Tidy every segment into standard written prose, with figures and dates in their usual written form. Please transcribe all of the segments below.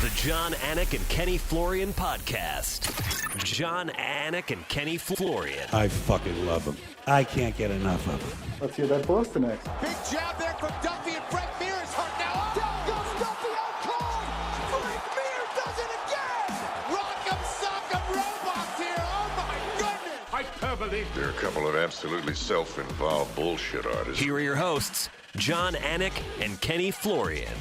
The Jon Anik and Kenny Florian podcast. Jon Anik and Kenny Florian. I fucking love them. I can't get enough of them. Let's hear that Boston next. Big jab there from Duffy, and Frank Mir is hurt now. Down goes Duffy, out cold. Frank Mir does it again. Rock'em sock'em robots here. Oh my goodness. Hyperbole. They're a couple of absolutely self-involved bullshit artists. Here are your hosts, Jon Anik and Kenny Florian.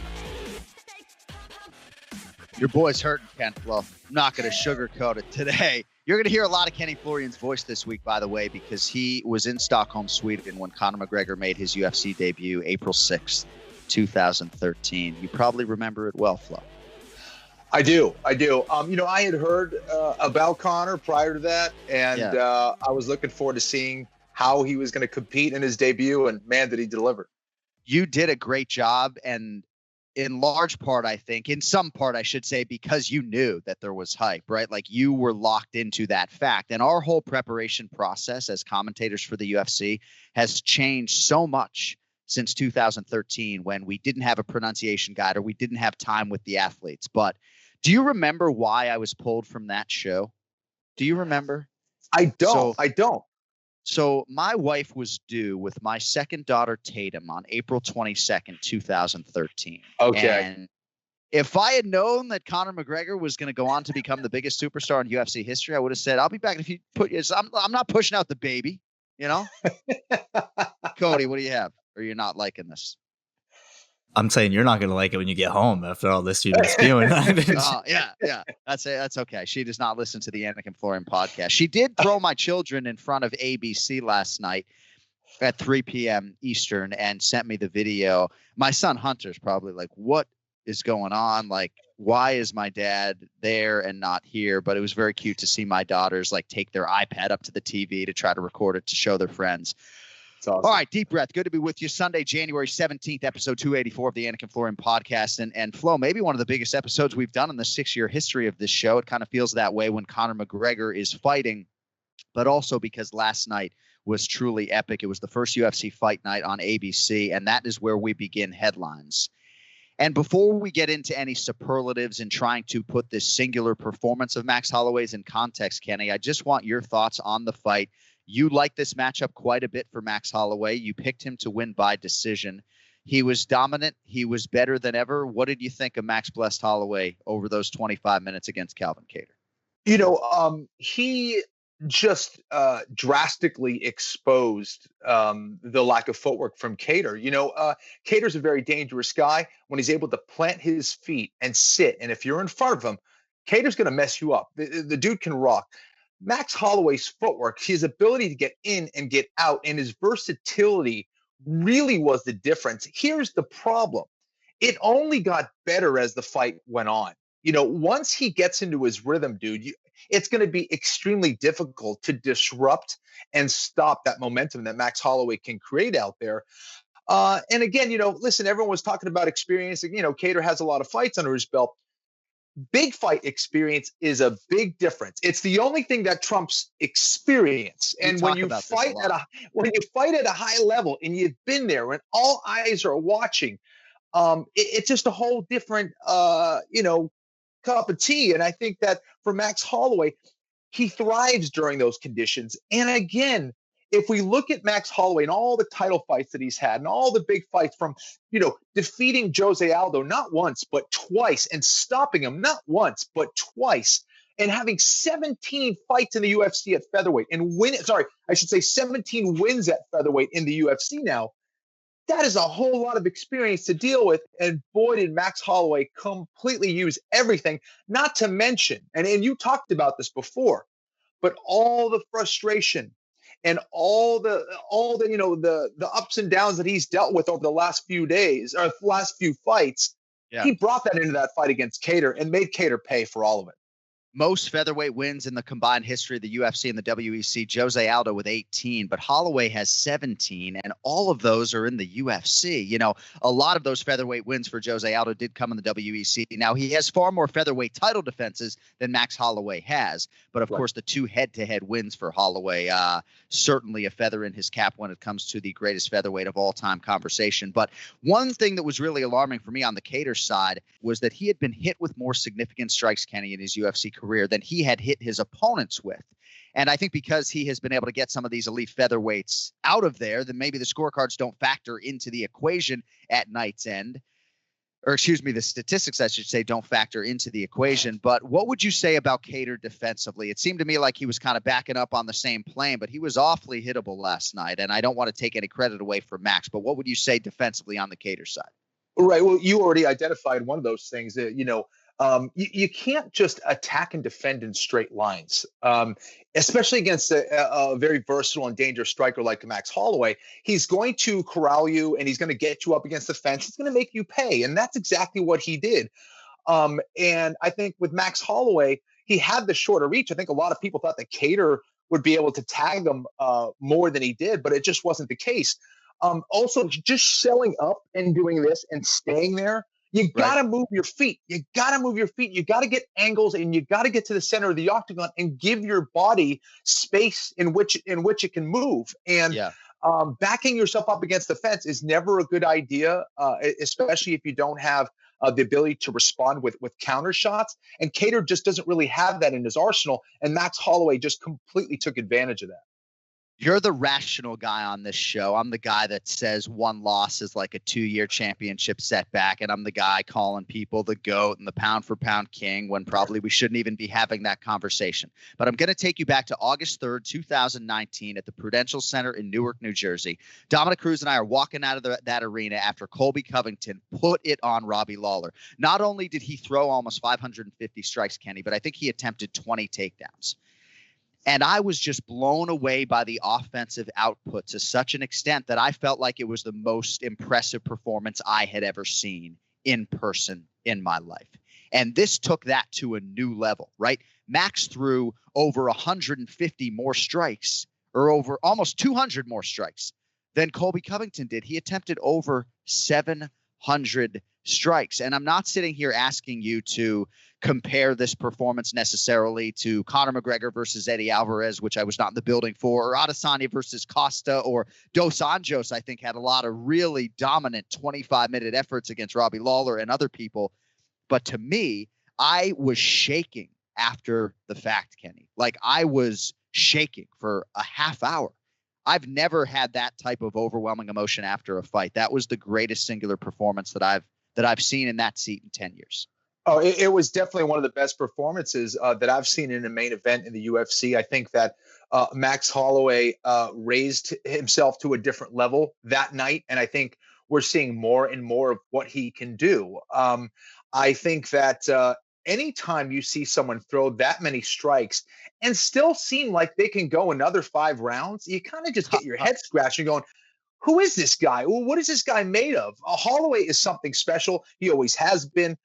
Your boy's hurting, Ken-Flo. I'm not going to sugarcoat it today. You're going to hear a lot of Kenny Florian's voice this week, by the way, because he was in Stockholm, Sweden when Conor McGregor made his UFC debut April 6th, 2013. You probably remember it well, Flo. I do. I had heard about Conor prior to that, and I was looking forward to seeing how he was going to compete in his debut, and man, did he deliver. You did a great job, and in large part, I think, in some part, I should say, because you knew that there was hype, right? Like you were locked into that fact. And our whole preparation process as commentators for the UFC has changed so much since 2013 when we didn't have a pronunciation guide or we didn't have time with the athletes. But do you remember why I was pulled from that show? Do you remember? I don't. So my wife was due with my second daughter, Tatum, on April 22nd, 2013. Okay. And if I had known that Conor McGregor was going to go on to become the biggest superstar in UFC history, I would have said, I'll be back if you put – I'm not pushing out the baby, you know? Cody, what do you have? Or you're not liking this? I'm saying you're not going to like it when you get home after all this you've been spewing. Yeah. That's okay. She does not listen to the Anik and Florian podcast. She did throw my children in front of ABC last night at 3 p.m. Eastern and sent me the video. My son Hunter's probably like, what is going on? Like, why is my dad there and not here? But it was very cute to see my daughters like take their iPad up to the TV to try to record it to show their friends. Awesome. All right, deep breath. Good to be with you. Sunday, January 17th, episode 284 of the Anik and Florian podcast. And Flo, maybe one of the biggest episodes we've done in the 6-year history of this show. It kind of feels that way when Conor McGregor is fighting, but also because last night was truly epic. It was the first UFC Fight Night on ABC, and that is where we begin headlines. And before we get into any superlatives and trying to put this singular performance of Max Holloway's in context, Kenny, I just want your thoughts on the fight. You like this matchup quite a bit for Max Holloway. You picked him to win by decision. He was dominant. He was better than ever. What did you think of Max Blessed Holloway over those 25 minutes against Calvin Kattar? He just drastically exposed the lack of footwork from Kattar. Kattar's a very dangerous guy when he's able to plant his feet and sit. And if you're in front of him, Kattar's going to mess you up. The dude can rock. Max Holloway's footwork, his ability to get in and get out, and his versatility really was the difference. Here's the problem. It only got better as the fight went on. Once he gets into his rhythm, dude, it's going to be extremely difficult to disrupt and stop that momentum that Max Holloway can create out there. And again, listen, everyone was talking about experience. Kattar has a lot of fights under his belt. Big fight experience is a big difference. It's the only thing that trumps experience. And when you fight at a high level and you've been there and all eyes are watching, it's just a whole different cup of tea. And I think that for Max Holloway, he thrives during those conditions. And again, if we look at Max Holloway and all the title fights that he's had and all the big fights from, defeating Jose Aldo not once, but twice, and stopping him not once, but twice, and having 17 fights in the UFC at featherweight and 17 wins at featherweight in the UFC now, that is a whole lot of experience to deal with. And boy, did Max Holloway completely use everything, not to mention, and you talked about this before, but all the frustration and all the ups and downs that he's dealt with over the last few days or last few fights, he brought that into that fight against Kattar and made Kattar pay for all of it. most featherweight wins in the combined history of the UFC and the WEC. Jose Aldo with 18, but Holloway has 17, and all of those are in the UFC. You know, a lot of those featherweight wins for Jose Aldo did come in the WEC. Now, he has far more featherweight title defenses than Max Holloway has, but of course, the two head-to-head wins for Holloway, certainly a feather in his cap when it comes to the greatest featherweight of all time conversation. But one thing that was really alarming for me on the Kattar side was that he had been hit with more significant strikes, Kenny, in his UFC career than he had hit his opponents with. And I think because he has been able to get some of these elite featherweights out of there, then maybe the scorecards don't factor into the equation at night's end. Or excuse me, the statistics, I should say, don't factor into the equation. But what would you say about Kattar defensively? It seemed to me like he was kind of backing up on the same plane, but he was awfully hittable last night. And I don't want to take any credit away from Max, but what would you say defensively on the Kattar side? Right. Well, you already identified one of those things that, you can't just attack and defend in straight lines, especially against a very versatile and dangerous striker like Max Holloway. He's going to corral you and he's going to get you up against the fence. He's going to make you pay. And that's exactly what he did. And I think with Max Holloway, he had the shorter reach. I think a lot of people thought that Kattar would be able to tag him more than he did, but it just wasn't the case. Also, just showing up and doing this and staying there, you got to move your feet. You got to move your feet. You got to get angles and you got to get to the center of the octagon and give your body space in which it can move. And backing yourself up against the fence is never a good idea, especially if you don't have the ability to respond with counter shots. And Kattar just doesn't really have that in his arsenal. And Max Holloway just completely took advantage of that. You're the rational guy on this show. I'm the guy that says one loss is like a 2-year championship setback. And I'm the guy calling people the GOAT and the pound for pound king when probably we shouldn't even be having that conversation. But I'm going to take you back to August 3rd, 2019 at the Prudential Center in Newark, New Jersey. Dominic Cruz and I are walking out of that arena after Colby Covington put it on Robbie Lawler. Not only did he throw almost 550 strikes, Kenny, but I think he attempted 20 takedowns. And I was just blown away by the offensive output to such an extent that I felt like it was the most impressive performance I had ever seen in person in my life. And this took that to a new level, right? Max threw over 150 more strikes, or over almost 200 more strikes than Colby Covington did. He attempted over 700 strikes. And I'm not sitting here asking you to compare this performance necessarily to Conor McGregor versus Eddie Alvarez, which I was not in the building for, or Adesanya versus Costa, or Dos Anjos, I think, had a lot of really dominant 25-minute efforts against Robbie Lawler and other people. But to me, I was shaking after the fact, Kenny. Like, I was shaking for a half hour. I've never had that type of overwhelming emotion after a fight. That was the greatest singular performance that I've seen in that seat in 10 years. Oh, it was definitely one of the best performances that I've seen in a main event in the UFC. I think that Max Holloway raised himself to a different level that night, and I think we're seeing more and more of what he can do. I think that anytime you see someone throw that many strikes and still seem like they can go another 5 rounds, you kind of just get your head scratched and going, who is this guy? What is this guy made of? Holloway is something special. He always has been.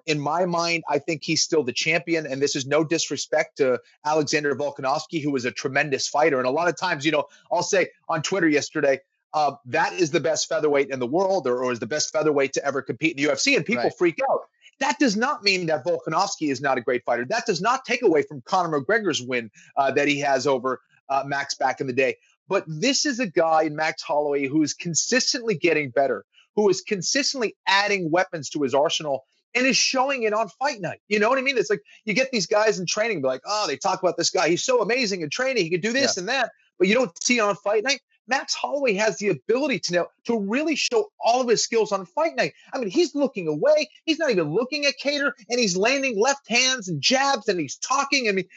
In my mind, I think he's still the champion, and this is no disrespect to Alexander Volkanovski, who was a tremendous fighter. And a lot of times, I'll say on Twitter yesterday, that is the best featherweight in the world, or is the best featherweight to ever compete in the UFC, and people freak out. That does not mean that Volkanovski is not a great fighter. That does not take away from Conor McGregor's win that he has over Max back in the day. But this is a guy in Max Holloway who is consistently getting better, who is consistently adding weapons to his arsenal, and is showing it on Fight Night. You know what I mean? It's like you get these guys in training, be like, oh, they talk about this guy. He's so amazing in training. He could do this and that, but you don't see it on Fight Night. Max Holloway has the ability to really show all of his skills on Fight Night. I mean, he's looking away. He's not even looking at Kattar, and he's landing left hands and jabs, and he's talking. I mean,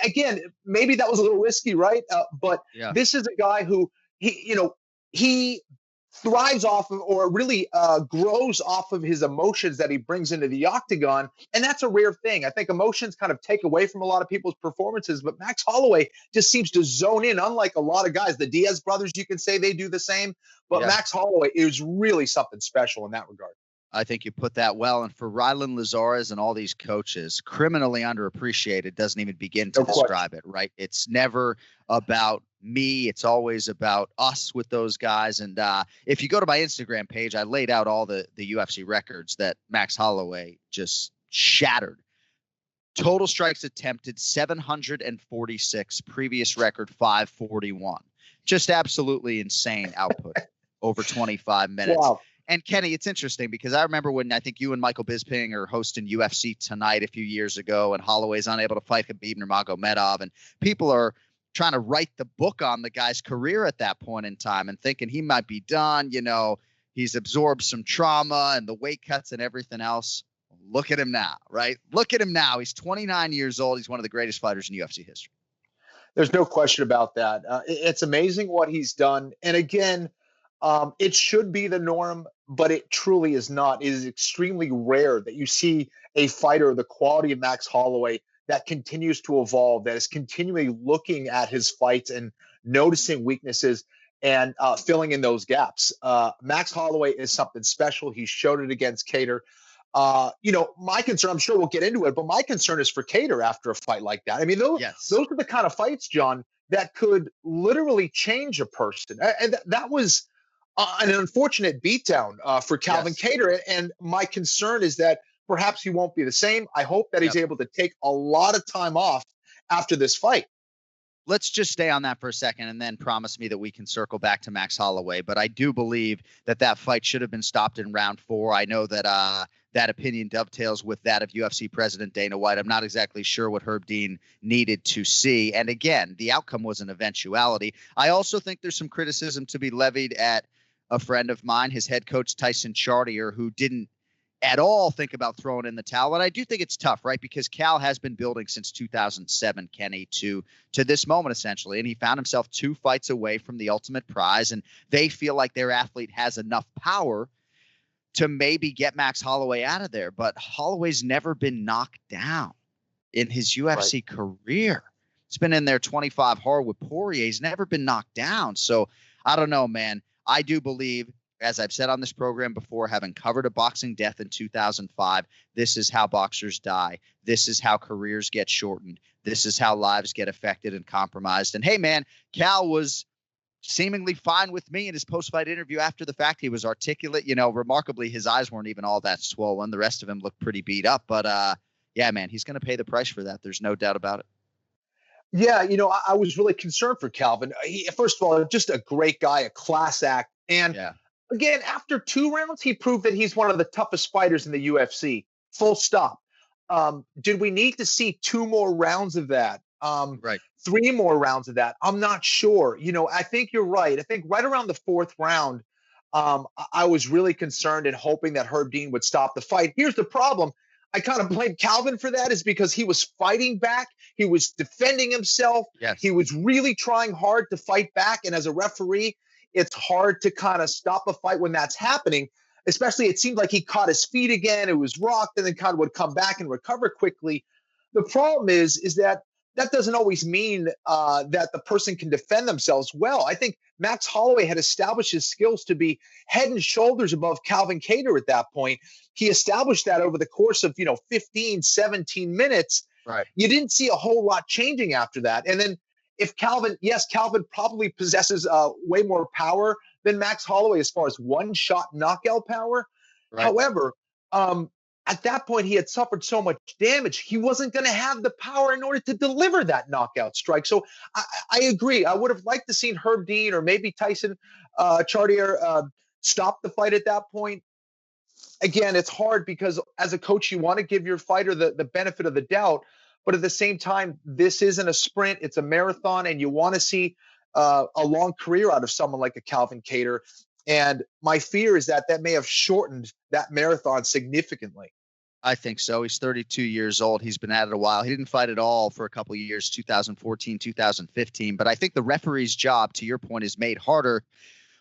again, maybe that was a little risky, right? But this is a guy who, he thrives off of, or really grows off of his emotions that he brings into the octagon. And that's a rare thing. I think emotions kind of take away from a lot of people's performances, but Max Holloway just seems to zone in, unlike a lot of guys. The Diaz brothers, you can say they do the same, but Max Holloway is really something special in that regard. I think you put that well. And for Rylan Lazarez and all these coaches, criminally underappreciated doesn't even begin to describe it, right? It's never about me. It's always about us with those guys. And if you go to my Instagram page, I laid out all the UFC records that Max Holloway just shattered. Total strikes attempted, 746. Previous record, 541. Just absolutely insane output over 25 minutes. Wow. And Kenny, it's interesting because I remember when I think you and Michael Bisping are hosting UFC Tonight a few years ago, and Holloway's unable to fight Khabib Nurmagomedov, and people are trying to write the book on the guy's career at that point in time and thinking he might be done. You know, he's absorbed some trauma and the weight cuts and everything else. Look at him now, right? Look at him now. He's 29 years old. He's one of the greatest fighters in UFC history. There's no question about that. It's amazing what he's done. And again, it should be the norm, but it truly is not. It is extremely rare that you see a fighter of the quality of Max Holloway that continues to evolve, that is continually looking at his fights and noticing weaknesses and filling in those gaps. Max Holloway is something special. He showed it against Kattar. My concern, I'm sure we'll get into it, but my concern is for Kattar after a fight like that. I mean, those are the kind of fights, John, that could literally change a person. And that was an unfortunate beatdown for Calvin Kattar. And my concern is that perhaps he won't be the same. I hope that he's able to take a lot of time off after this fight. Let's just stay on that for a second and then promise me that we can circle back to Max Holloway. But I do believe that fight should have been stopped in round 4. I know that that opinion dovetails with that of UFC President Dana White. I'm not exactly sure what Herb Dean needed to see. And again, the outcome was an eventuality. I also think there's some criticism to be levied at a friend of mine, his head coach, Tyson Chartier, who didn't at all think about throwing in the towel. And I do think it's tough, right? Because Cal has been building since 2007, Kenny, to this moment, essentially. And he found himself 2 fights away from the ultimate prize. And they feel like their athlete has enough power to maybe get Max Holloway out of there. But Holloway's never been knocked down in his UFC career. He's been in there 25 hard with Poirier. He's never been knocked down. So I don't know, man. I do believe, as I've said on this program before, having covered a boxing death in 2005, this is how boxers die. This is how careers get shortened. This is how lives get affected and compromised. And hey, man, Cal was seemingly fine with me in his post-fight interview after the fact. He was articulate. You know, remarkably, his eyes weren't even all that swollen. The rest of him looked pretty beat up. But, yeah, man, he's going to pay the price for that. There's no doubt about it. Yeah, I was really concerned for Calvin. First of all, just a great guy, a class act. And again, after 2 rounds, he proved that he's one of the toughest fighters in the UFC. Full stop. Did we need to see 2 more rounds of that? 3 more rounds of that? I'm not sure. I think you're right. I think right around the 4th round, I was really concerned and hoping that Herb Dean would stop the fight. Here's the problem. I kind of blame Calvin for that, is because he was fighting back. He was defending himself. Yes. He was really trying hard to fight back. And as a referee, it's hard to kind of stop a fight when that's happening. Especially, it seemed like he caught his feet again. It was rocked and then kind of would come back and recover quickly. The problem is that doesn't always mean that the person can defend themselves well. I think Max Holloway had established his skills to be head and shoulders above Calvin Kattar at that point. He established that over the course of, 15, 17 minutes. Right. You didn't see a whole lot changing after that. And then if Calvin probably possesses way more power than Max Holloway as far as one-shot knockout power. Right. However, at that point, he had suffered so much damage, he wasn't going to have the power in order to deliver that knockout strike. So I agree. I would have liked to seen Herb Dean or maybe Tyson Chartier stop the fight at that point. Again, it's hard because as a coach, you want to give your fighter the benefit of the doubt. But at the same time, this isn't a sprint. It's a marathon, and you want to see a long career out of someone like a Calvin Kattar. And my fear is that may have shortened that marathon significantly. I think so. He's 32 years old. He's been at it a while. He didn't fight at all for a couple of years, 2014, 2015. But I think the referee's job, to your point, is made harder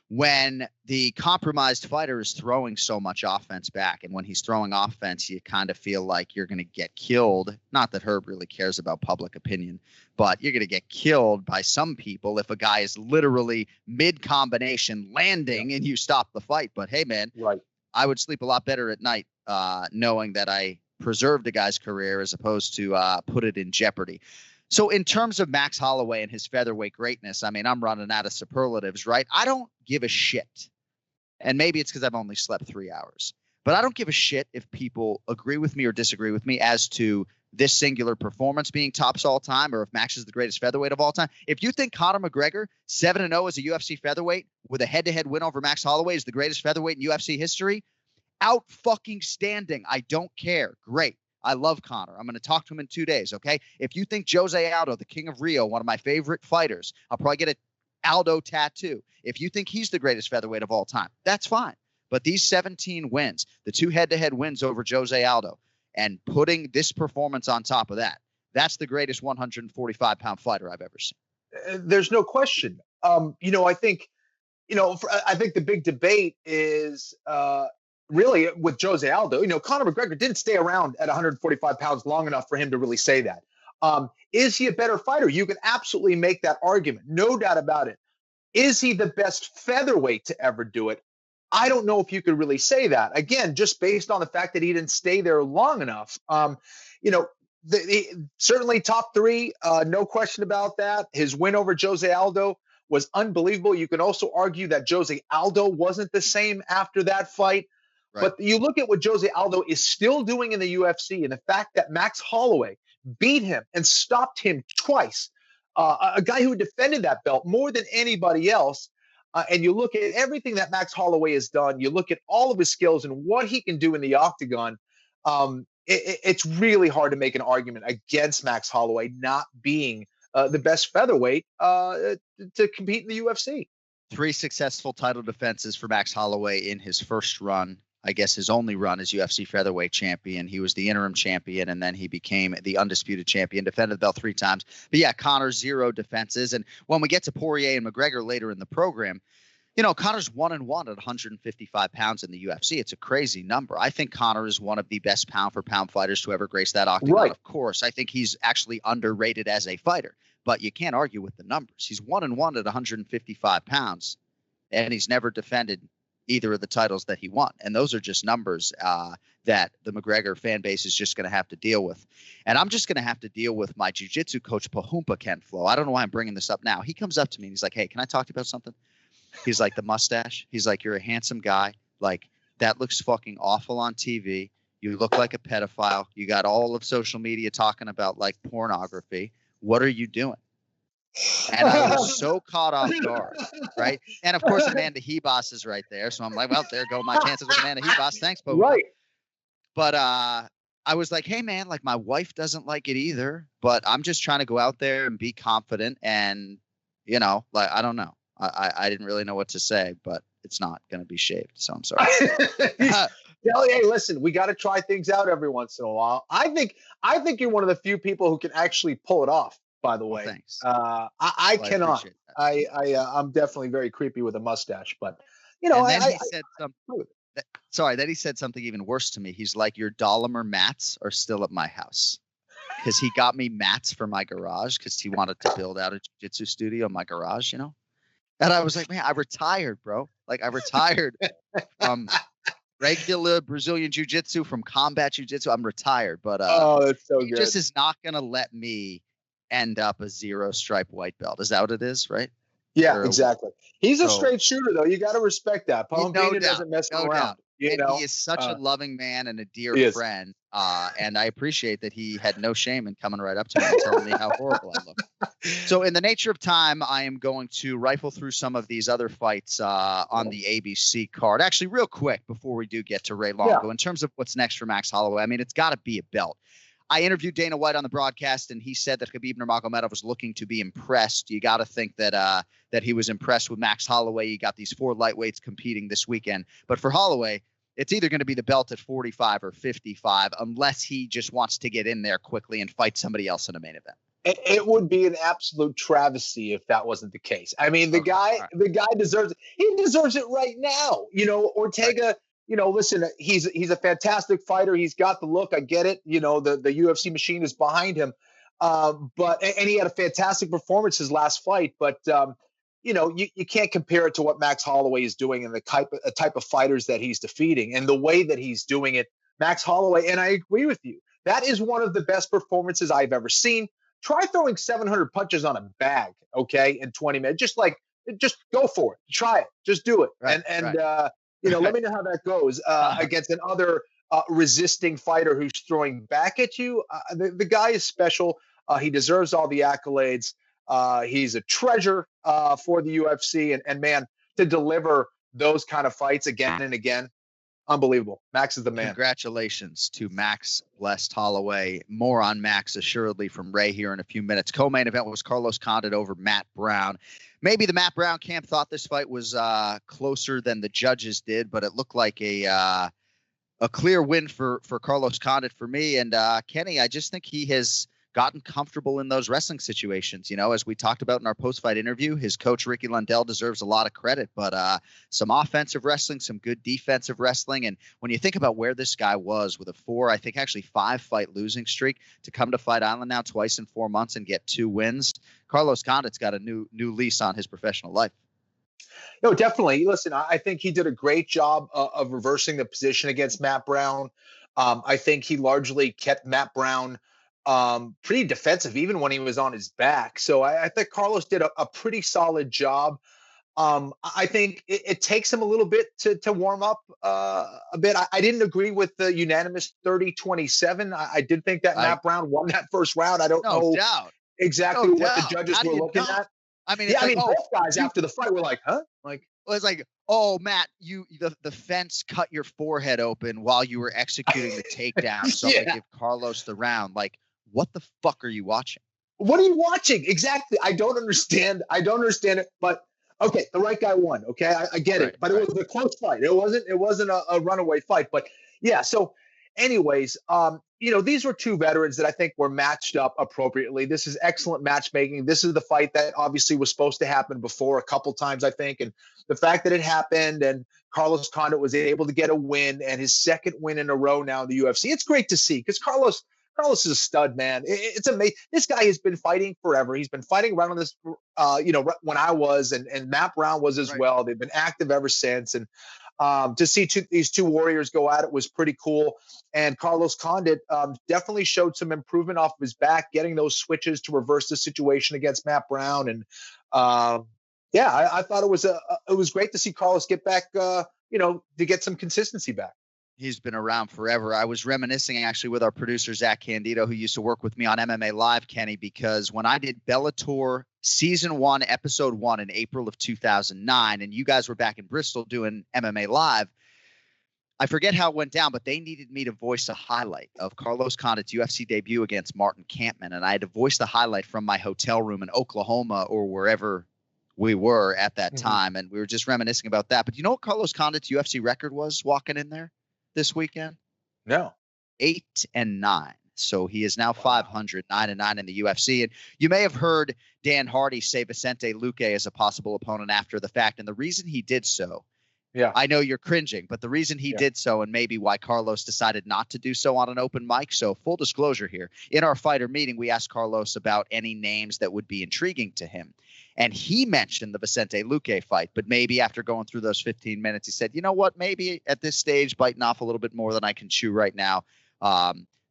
when the compromised fighter is throwing so much offense back. And when he's throwing offense, you kind of feel like you're going to get killed. Not that Herb really cares about public opinion, but you're going to get killed by some people if a guy is literally mid-combination landing and you stop the fight. But hey, man, I would sleep a lot better at night knowing that I preserved a guy's career as opposed to put it in jeopardy. So in terms of Max Holloway and his featherweight greatness, I mean, I'm running out of superlatives, right? I don't give a shit. And maybe it's because I've only slept 3 hours. But I don't give a shit if people agree with me or disagree with me as to this singular performance being tops all time, or if Max is the greatest featherweight of all time. If you think Conor McGregor, 7-0 as a UFC featherweight with a head-to-head win over Max Holloway, is the greatest featherweight in UFC history, out fucking standing. I don't care. Great. I love Conor. I'm going to talk to him in 2 days, okay? If you think Jose Aldo, the King of Rio, one of my favorite fighters, I'll probably get an Aldo tattoo. If you think he's the greatest featherweight of all time, that's fine. But these 17 wins, the 2 head-to-head wins over Jose Aldo, and putting this performance on top of that, that's the greatest 145-pound fighter I've ever seen. There's no question. I think the big debate is really with Jose Aldo. Conor McGregor didn't stay around at 145 pounds long enough for him to really say that. Is he a better fighter? You can absolutely make that argument. No doubt about it. Is he the best featherweight to ever do it? I don't know if you could really say that. Again, just based on the fact that he didn't stay there long enough. Certainly top 3, no question about that. His win over Jose Aldo was unbelievable. You can also argue that Jose Aldo wasn't the same after that fight. Right. But you look at what Jose Aldo is still doing in the UFC, and the fact that Max Holloway beat him and stopped him twice, a guy who defended that belt more than anybody else. And you look at everything that Max Holloway has done, you look at all of his skills and what he can do in the octagon, it's really hard to make an argument against Max Holloway not being the best featherweight to compete in the UFC. 3 successful title defenses for Max Holloway in his first run. I guess his only run as UFC featherweight champion. He was the interim champion, and then he became the undisputed champion, defended the belt 3 times. But yeah, Conor 0 defenses. And when we get to Poirier and McGregor later in the program, Conor's 1-1 at 155 pounds in the UFC. It's a crazy number. I think Conor is one of the best pound-for-pound fighters to ever grace that octagon. Right. Of course, I think he's actually underrated as a fighter, but you can't argue with the numbers. He's 1-1 at 155 pounds, and he's never defended either of the titles that he won. And those are just numbers that the McGregor fan base is just going to have to deal with. And I'm just going to have to deal with my jiu-jitsu coach, Pahumpa Ken-Flo. I don't know why I'm bringing this up now. He comes up to me and he's like, hey, can I talk to you about something? He's like, the mustache. He's like, you're a handsome guy. Like, that looks fucking awful on TV. You look like a pedophile. You got all of social media talking about like pornography. What are you doing? And I was so caught off guard, right? And of course, Amanda Hebos is right there. So I'm like, well, there go my chances with Amanda Hebos. Thanks, Bo. Right. But I was like, hey, man, like my wife doesn't like it either, but I'm just trying to go out there and be confident. And, like, I don't know. I didn't really know what to say, but it's not going to be shaved. So I'm sorry. Hey, listen, we got to try things out every once in a while. I think you're one of the few people who can actually pull it off. By the way, thanks. I cannot. I'm definitely very creepy with a mustache, but he said something. Then he said something even worse to me. He's like, your Dahlinger mats are still at my house, because he got me mats for my garage because he wanted to build out a jiu-jitsu studio in my garage, And I was like, man, I retired, bro. Like I retired from regular Brazilian jiu-jitsu, from combat jiu-jitsu. I'm retired, but that's so he good. Just is not going to let me end up a 0 stripe white belt. Is that what it is, right? Yeah, exactly. He's a straight shooter, though. You got to respect that. Palomino doesn't mess around. He is such a loving man and a dear friend. And I appreciate that he had no shame in coming right up to me and telling me how horrible I look. So in the nature of time, I am going to rifle through some of these other fights on the ABC card. Actually, real quick, before we do get to Ray Longo, in terms of what's next for Max Holloway, I mean, it's got to be a belt. I interviewed Dana White on the broadcast, and he said that Khabib Nurmagomedov was looking to be impressed. You got to think that he was impressed with Max Holloway. You got these 4 lightweights competing this weekend. But for Holloway, it's either going to be the belt at 45 or 55, unless he just wants to get in there quickly and fight somebody else in a main event. It would be an absolute travesty if that wasn't the case. I mean, the guy deserves it. He deserves it right now. Ortega. Right. Listen, he's a fantastic fighter. He's got the look. I get it. The UFC machine is behind him. But he had a fantastic performance his last fight. But you can't compare it to what Max Holloway is doing and the type of fighters that he's defeating and the way that he's doing it. Max Holloway, and I agree with you, that is one of the best performances I've ever seen. Try throwing 700 punches on a bag, okay, in 20 minutes. Just go for it. Try it. Just do it. Right, let me know how that goes against another resisting fighter who's throwing back at you. The guy is special. He deserves all the accolades. He's a treasure for the UFC, and man, to deliver those kind of fights again and again, unbelievable. Max is the man. Congratulations to Max Blessed Holloway. More on Max assuredly from Ray here in a few minutes. Co-main event was Carlos Condit over Matt Brown. Maybe the Matt Brown camp thought this fight was closer than the judges did, but it looked like a clear win for Carlos Condit for me. And Kenny, I just think he has gotten comfortable in those wrestling situations. As we talked about in our post-fight interview, his coach, Ricky Lundell, deserves a lot of credit, but some offensive wrestling, some good defensive wrestling. And when you think about where this guy was with a 5-fight losing streak to come to Fight Island now twice in 4 months and get 2 wins, Carlos Condit's got a new lease on his professional life. No, definitely. Listen, I think he did a great job of reversing the position against Matt Brown. I think he largely kept Matt Brown pretty defensive, even when he was on his back. So I think Carlos did a pretty solid job. I think it takes him a little bit to warm up a bit. I didn't agree with the unanimous 30-27. I did think that Matt Brown won that first round. I don't know exactly what the judges were looking at. I mean, both guys after the fight were like, huh? It's like, oh, Matt, the fence cut your forehead open while you were executing the takedown. So they give Carlos the round. Like, what the fuck are you watching? What are you watching? Exactly. I don't understand it. But okay, the right guy won. Okay, I get it. But it was a close fight. It wasn't a runaway fight. But yeah. So, anyways, these were 2 veterans that I think were matched up appropriately. This is excellent matchmaking. This is the fight that obviously was supposed to happen before a couple times, I think. And the fact that it happened and Carlos Condit was able to get a win and his second win in a row now in the UFC, it's great to see because Carlos is a stud, man. It's amazing. This guy has been fighting forever. He's been fighting around on this, when I was, and Matt Brown was as well. They've been active ever since. And to see these 2 warriors go at it was pretty cool. And Carlos Condit definitely showed some improvement off of his back, getting those switches to reverse the situation against Matt Brown. And I thought it was great to see Carlos get back, to get some consistency back. He's been around forever. I was reminiscing actually with our producer, Zach Candido, who used to work with me on MMA Live, Kenny, because when I did Bellator Season 1, Episode 1 in April of 2009, and you guys were back in Bristol doing MMA Live, I forget how it went down, but they needed me to voice a highlight of Carlos Condit's UFC debut against Martin Kampmann, and I had to voice the highlight from my hotel room in Oklahoma or wherever we were at that time, and we were just reminiscing about that. But you know what Carlos Condit's UFC record was walking in there this weekend? No. 8-9. So he is now 500, 9-9 in the UFC. And you may have heard Dan Hardy say Vicente Luque as a possible opponent after the fact. And the reason he did so, I know you're cringing, but the reason he did so, and maybe why Carlos decided not to do so on an open mic. So full disclosure here, in our fighter meeting, we asked Carlos about any names that would be intriguing to him. And he mentioned the Vicente Luque fight, but maybe after going through those 15 minutes, he said, you know what, maybe at this stage, biting off a little bit more than I can chew right now.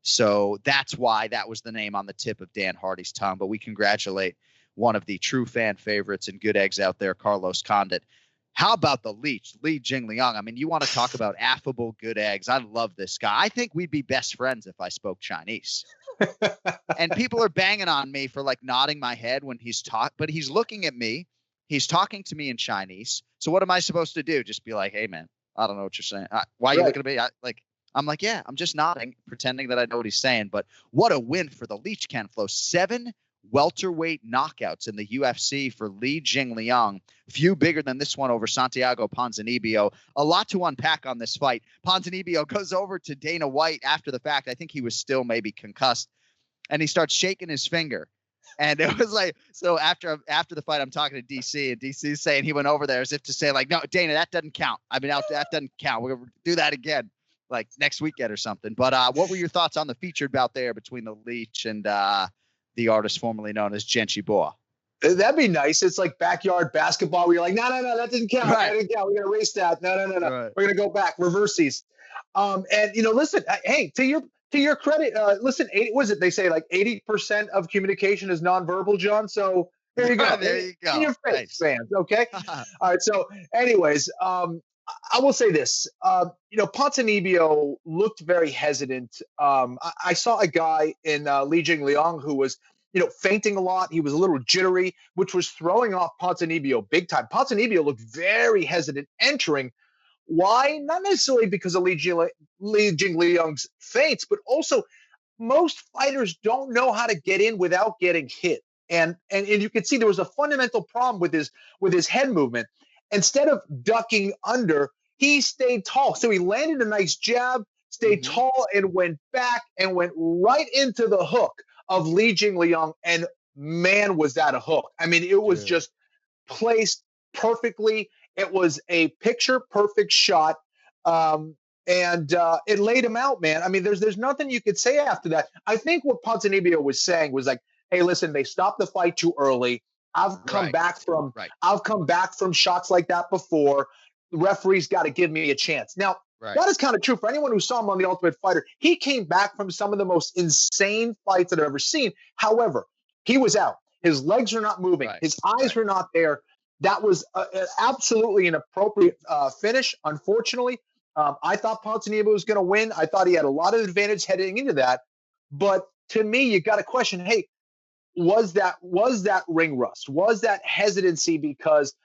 So that's why that was the name on the tip of Dan Hardy's tongue. But we congratulate one of the true fan favorites and good eggs out there, Carlos Condit. How about the Leech, Li Jingliang? I mean, you want to talk about affable good eggs. I love this guy. I think we'd be best friends if I spoke Chinese. And people are banging on me for like nodding my head when he's but he's looking at me. He's talking to me in Chinese. So what am I supposed to do? Just be like, hey, man, I don't know what you're saying. Why are you looking at me? I'm like, yeah, I'm just nodding, pretending that I know what he's saying. But what a win for the Leech, Ken-Flo. 7 welterweight knockouts in the UFC for Li Jingliang. Few bigger than this one over Santiago Ponzinibbio. A lot to unpack on this fight. Ponzinibbio goes over to Dana White after the fact. I think he was still maybe concussed. And he starts shaking his finger. And it was like, so after the fight, I'm talking to DC, and DC's saying he went over there as if to say, like, no, Dana, that doesn't count. I mean, that doesn't count. We're going to do that again, like next weekend or something. But what were your thoughts on the featured bout there between the Leech and the artist formerly known as Genchi Boa? That'd be nice. It's like backyard basketball where you're like, no, that didn't count. Right. That didn't count. We're going to erase that. No. Right. We're going to go back, reverse these. And, listen, hey, to your credit, listen, they say like 80% of communication is nonverbal, John. So there you go. There you go. In your face, Nice. fans. Okay. All right. So anyways, I will say this, Ponzinibbio looked very hesitant. I saw a guy in Li Jingliang who was, fainting a lot. He was a little jittery, which was throwing off Ponzinibbio big time. Ponzinibbio looked very hesitant entering. Why? Not necessarily because of Li Jingliang's feints, but also most fighters don't know how to get in without getting hit. And you can see there was a fundamental problem with his head movement. Instead of ducking under, he stayed tall. So he landed a nice jab, stayed tall, and went back and went right into the hook of Li Jingliang. And man, was that a hook. I mean, it was just placed perfectly. It was a picture-perfect shot. And it laid him out, man. I mean, there's nothing you could say after that. I think what Ponzinibbio was saying was like, hey, listen, they stopped the fight too early. I've come back from shots like that before. The referee's got to give me a chance. Now, that is kind of true for anyone who saw him on The Ultimate Fighter. He came back from some of the most insane fights that I've ever seen. However, he was out. His legs were not moving. His eyes were not there. That was absolutely an appropriate finish. Unfortunately, I thought Ponzinibbio was going to win. I thought he had a lot of advantage heading into that. But to me, you got to question, hey, was that ring rust? Was that hesitancy because,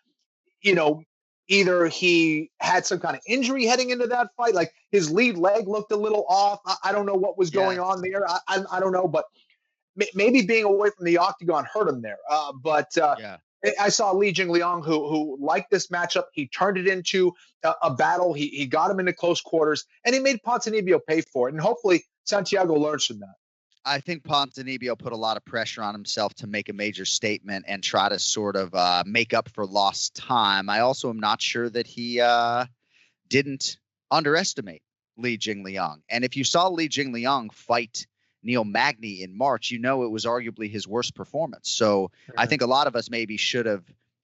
either he had some kind of injury heading into that fight, like his lead leg looked a little off. I don't know what was going on there. I don't know, but maybe being away from the octagon hurt him there. I saw Li Jingliang who liked this matchup. He turned it into a battle. He got him into close quarters, and he made Ponzinibbio pay for it. And hopefully Santiago learns from that. I think Ponzinibbio put a lot of pressure on himself to make a major statement and try to sort of make up for lost time. I also am not sure that he didn't underestimate Li Jingliang. And if you saw Li Jingliang fight Neil Magny in March, it was arguably his worst performance. So I think a lot of us maybe should have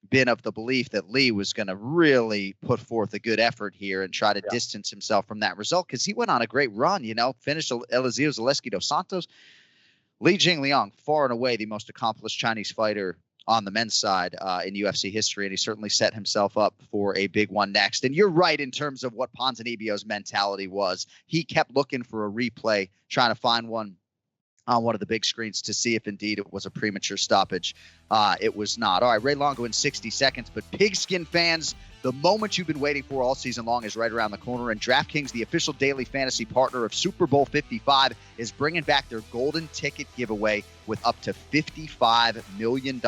been of the belief that Lee was going to really put forth a good effort here and try to distance himself from that result, because he went on a great run, finished Eliseo Zaleski dos Santos. Li Jingliang, far and away the most accomplished Chinese fighter on the men's side in UFC history, and he certainly set himself up for a big one next. And you're right in terms of what Ponzinibbio's mentality was. He kept looking for a replay, trying to find one on one of the big screens to see if indeed it was a premature stoppage. It was not. All right, Ray Longo in 60 seconds. But Pigskin fans, the moment you've been waiting for all season long is right around the corner. And DraftKings, the official daily fantasy partner of Super Bowl 55, is bringing back their golden ticket giveaway with up to $55 million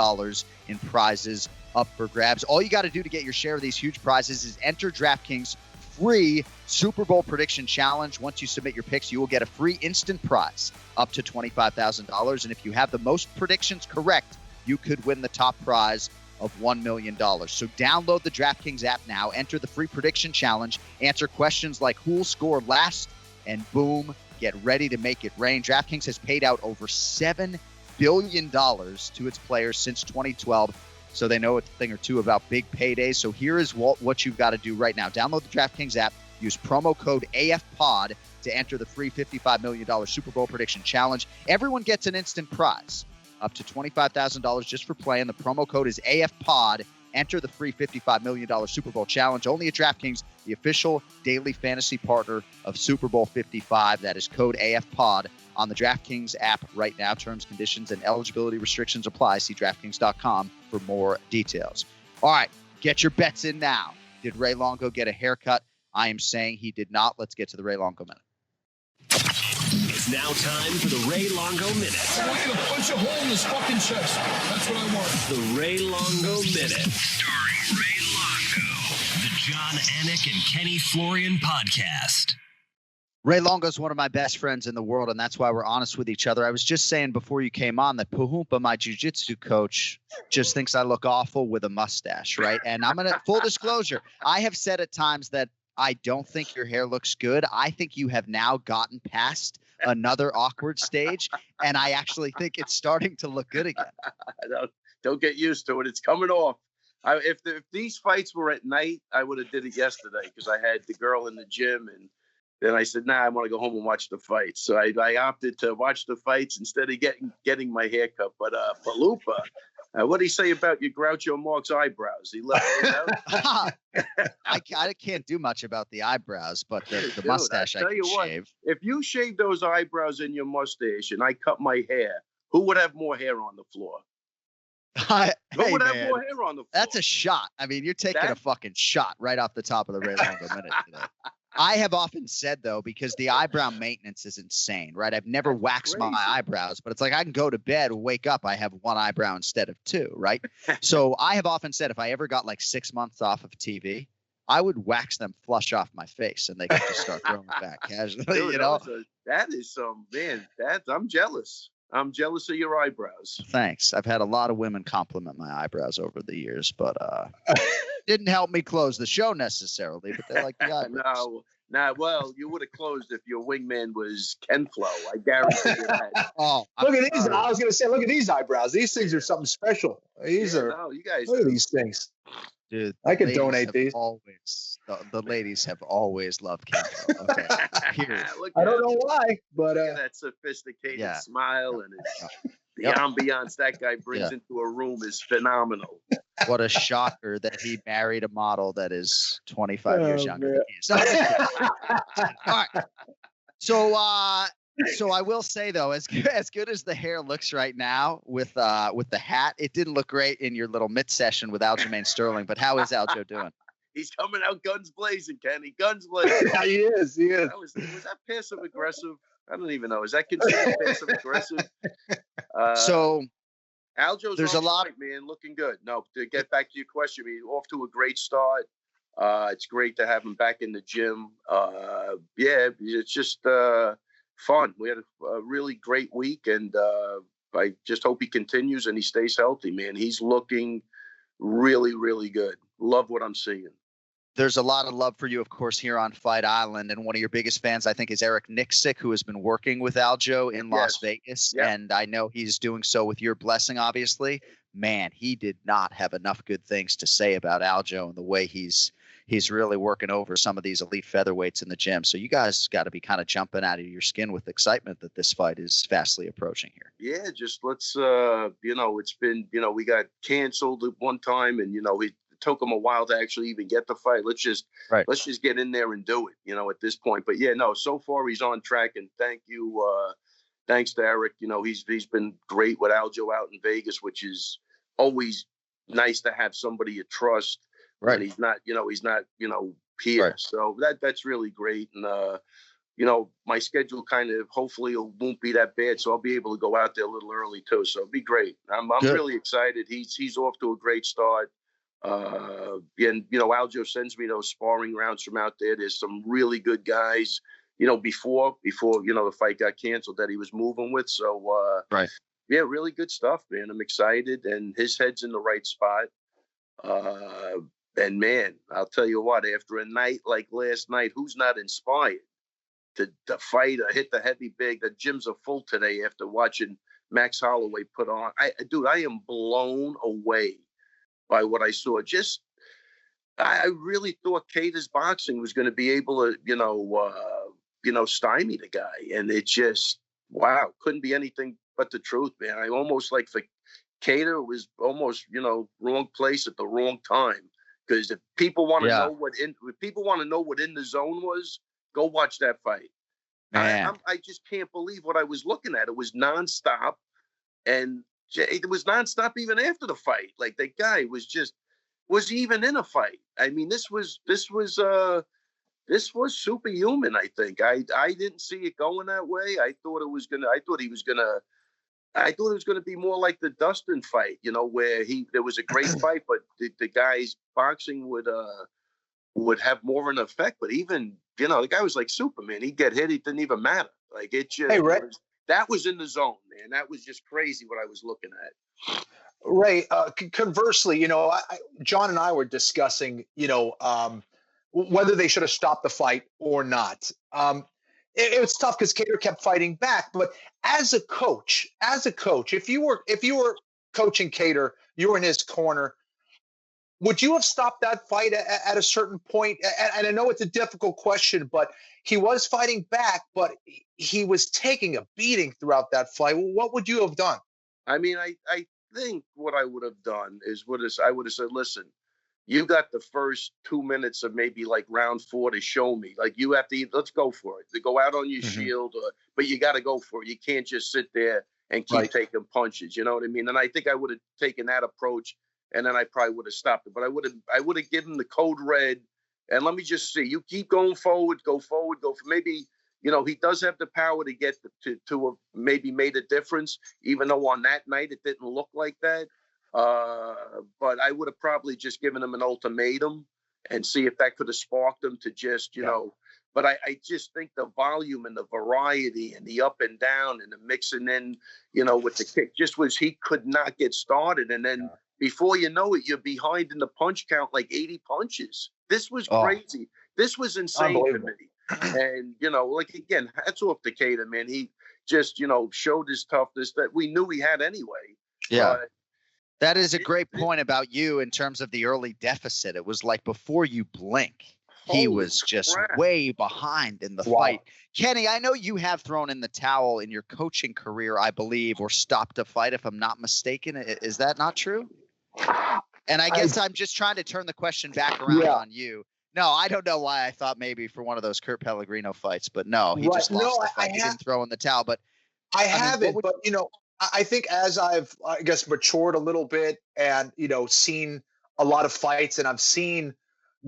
in prizes up for grabs. All you got to do to get your share of these huge prizes is enter DraftKings free Super Bowl prediction challenge. Once you submit your picks, you will get a free instant prize up to $25,000. And if you have the most predictions correct, you could win the top prize of $1 million. So download the DraftKings app now, enter the free prediction challenge, answer questions like who'll score last, and boom, get ready to make it rain. DraftKings has paid out over $7 billion to its players since 2012. So they know a thing or two about big paydays. So here is what you've got to do right now. Download the DraftKings app. Use promo code AFPOD to enter the free $55 million Super Bowl prediction challenge. Everyone gets an instant prize, up to $25,000 just for playing. The promo code is AFPOD. Enter the free $55 million Super Bowl challenge only at DraftKings, the official daily fantasy partner of Super Bowl 55. That is code AFPOD on the DraftKings app right now. Terms, conditions, and eligibility restrictions apply. See DraftKings.com for more details. All right, get your bets in now. Did Ray Longo get a haircut? I am saying he did not. Let's get to the Ray Longo Minute. It's now time for the Ray Longo Minute. I want you to punch a hole in his fucking chest. That's what I want. The Ray Longo Minute. Starring Ray Longo. The Jon Anik and Kenny Florian podcast. Ray Longo is one of my best friends in the world, and that's why we're honest with each other. I was just saying before you came on that Pahumpa, my jiu-jitsu coach, just thinks I look awful with a mustache, right? And I'm going to, full disclosure, I have said at times that I don't think your hair looks good. I think you have now gotten past another awkward stage, and I actually think it's starting to look good again. Don't get used to it. It's coming off. If these fights were at night, I would have did it yesterday because I had the girl in the gym, and then I said, I want to go home and watch the fights. So I opted to watch the fights instead of getting my hair cut. But Palupa, what did he say about your Groucho Marx eyebrows? He left those out. I can't do much about the eyebrows, but the mustache I can shave. If you shave those eyebrows and your mustache and I cut my hair, who would have more hair on the floor? Who would have more hair on the floor? That's a shot. I mean, you're taking a fucking shot right off the top of the Ray Longo minute today. I have often said, though, because the eyebrow maintenance is insane, right? I've never waxed my eyebrows, but it's like I can go to bed, wake up, I have one eyebrow instead of two, right? So I have often said if I ever got like 6 months off of TV, I would wax them flush off my face and they could just start growing back casually. Dude, that is man, I'm jealous. I'm jealous of your eyebrows. Thanks. I've had a lot of women compliment my eyebrows over the years, but didn't help me close the show necessarily, but they like the eyebrows. Well, you would have closed if your wingman was Ken-Flo. I guarantee you that. Look at these. I was going to say, look at these eyebrows. These things are something special. These you guys look at these things. Dude, I could donate these. The ladies have always loved Ken-Flo. Okay. I don't know why, but look at that sophisticated smile and the ambiance that guy brings into a room is phenomenal. What a shocker that he married a model that is 25 years younger than he is. All right. So I will say though, as good as the hair looks right now with the hat, it didn't look great in your little mid session with Aljamain Sterling. But how is Aljo doing? He's coming out guns blazing, Kenny. Guns blazing. Yeah, he is. Was that passive aggressive? I don't even know. Is that considered passive aggressive? So Aljo's there's a lot, man, looking good. No, to get back to your question, off to a great start. It's great to have him back in the gym. It's just fun. We had a really great week, and I just hope he continues and he stays healthy, man. He's looking really, really good. Love what I'm seeing. There's a lot of love for you, of course, here on Fight Island. And one of your biggest fans, I think, is Eric Nixick, who has been working with Aljo in Las Vegas. Yep. And I know he's doing so with your blessing, obviously. Man, he did not have enough good things to say about Aljo and the way he's really working over some of these elite featherweights in the gym. So you guys got to be kind of jumping out of your skin with excitement that this fight is fastly approaching here. Yeah, just let's, it's been, we got canceled at one time and, it took him a while to actually even get the fight. Let's just get in there and do it, at this point. But so far he's on track, and thanks to Eric. He's been great with Aljo out in Vegas, which is always nice to have somebody you trust. Right. And he's not here. Right. So that's really great. And, my schedule kind of hopefully won't be that bad. So I'll be able to go out there a little early too. So it'll be great. I'm really excited. He's off to a great start. And Aljo sends me those sparring rounds from out there. There's some really good guys, before the fight got canceled that he was moving with. So, really good stuff, man. I'm excited, and his head's in the right spot. And man, I'll tell you what, after a night like last night, who's not inspired to fight or hit the heavy big? The gyms are full today after watching Max Holloway put on. I am blown away by what I saw. I really thought Kattar's boxing was going to be able to, stymie the guy. And it just, wow, couldn't be anything but the truth, man. I almost like for Kattar was almost, wrong place at the wrong time. Because if people want to know what in the zone was, go watch that fight. I just can't believe what I was looking at. It was nonstop, and it was nonstop even after the fight. Like the guy was even in a fight. I mean, this was superhuman. I think I didn't see it going that way. I thought it was going to be more like the Dustin fight, where there was a great fight, but the guy's boxing would have more of an effect. But even, the guy was like Superman. He'd get hit. It didn't even matter. Like it just, that was in the zone, man. That was just crazy what I was looking at. Ray, conversely, John and I were discussing, whether they should have stopped the fight or not. It was tough because Kattar kept fighting back. But as a coach, if you were coaching Kattar, you were in his corner. Would you have stopped that fight at a certain point? And I know it's a difficult question, but he was fighting back, but he was taking a beating throughout that fight. What would you have done? I mean, I think what I would have done is I would have said, listen, you got the first 2 minutes of maybe like round 4 to show me. Like, you have to, let's go for it. To go out on your shield, but you got to go for it. You can't just sit there and keep taking punches. You know what I mean? And I think I would have taken that approach, and then I probably would have stopped it. But I would have given the code red, and let me just see. You keep going forward, go for maybe. He does have the power to get to have maybe made a difference, even though on that night it didn't look like that. But I would have probably just given him an ultimatum and see if that could have sparked him to just, know. But I just think the volume and the variety and the up and down and the mixing in, with the kick he could not get started. And then before you know it, you're behind in the punch count like 80 punches. This was crazy. This was insane to me. And, again, hats off to Kattar, man. He just, showed his toughness that we knew he had anyway. Yeah. That is a great point about you in terms of the early deficit. It was like before you blink, he was just way behind in the fight. Kenny, I know you have thrown in the towel in your coaching career, I believe, or stopped a fight, if I'm not mistaken. Is that not true? And I guess I'm just trying to turn the question back around on you. No, I don't know why I thought maybe for one of those Kurt Pellegrino fights, but no, he just lost the fight. He didn't throw in the towel, but I haven't. But I think as I've, matured a little bit and seen a lot of fights, and I've seen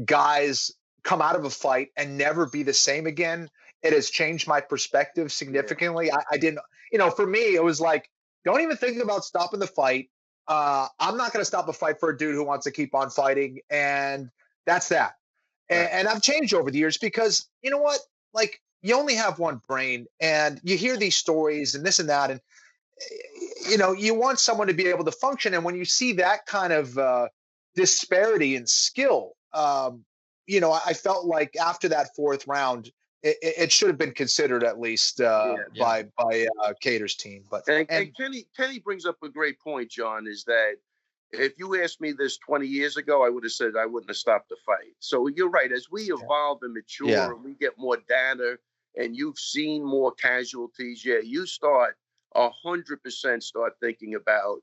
guys come out of a fight and never be the same again, it has changed my perspective significantly. I didn't, for me, it was like, don't even think about stopping the fight. I'm not going to stop a fight for a dude who wants to keep on fighting, and that's that. And I've changed over the years because, you know what? Like, you only have one brain, and you hear these stories and this and that. And, you want someone to be able to function. And when you see that kind of disparity in skill, I felt like after that 4th round, it should have been considered at least by Kattar's team. But and Kenny brings up a great point, John, is that if you asked me this 20 years ago, I would have said I wouldn't have stopped the fight. So you're right. As we evolve and mature and we get more data and you've seen more casualties, you start 100% start thinking about,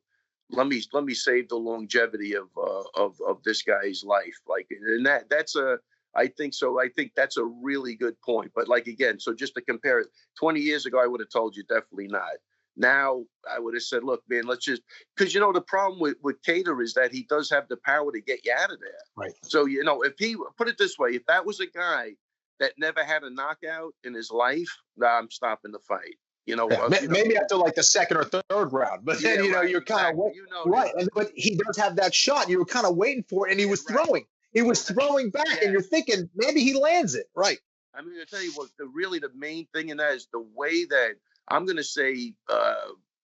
let me save the longevity of this guy's life. Like, and I think that's a really good point. But like, again, so just to compare it, 20 years ago, I would have told you definitely not. Now I would have said, look, man, let's just, because, the problem with Kattar is that he does have the power to get you out of there. Right. So, if he, put it this way, if that was a guy that never had a knockout in his life, I'm stopping the fight. Maybe after like the 2nd or 3rd round, but then, you're kind of right. But he does have that shot. You were kind of waiting for it, and he was throwing. He was throwing back, and you're thinking maybe he lands it. Right. I mean, I tell you what, the main thing in that is the way that I'm going to say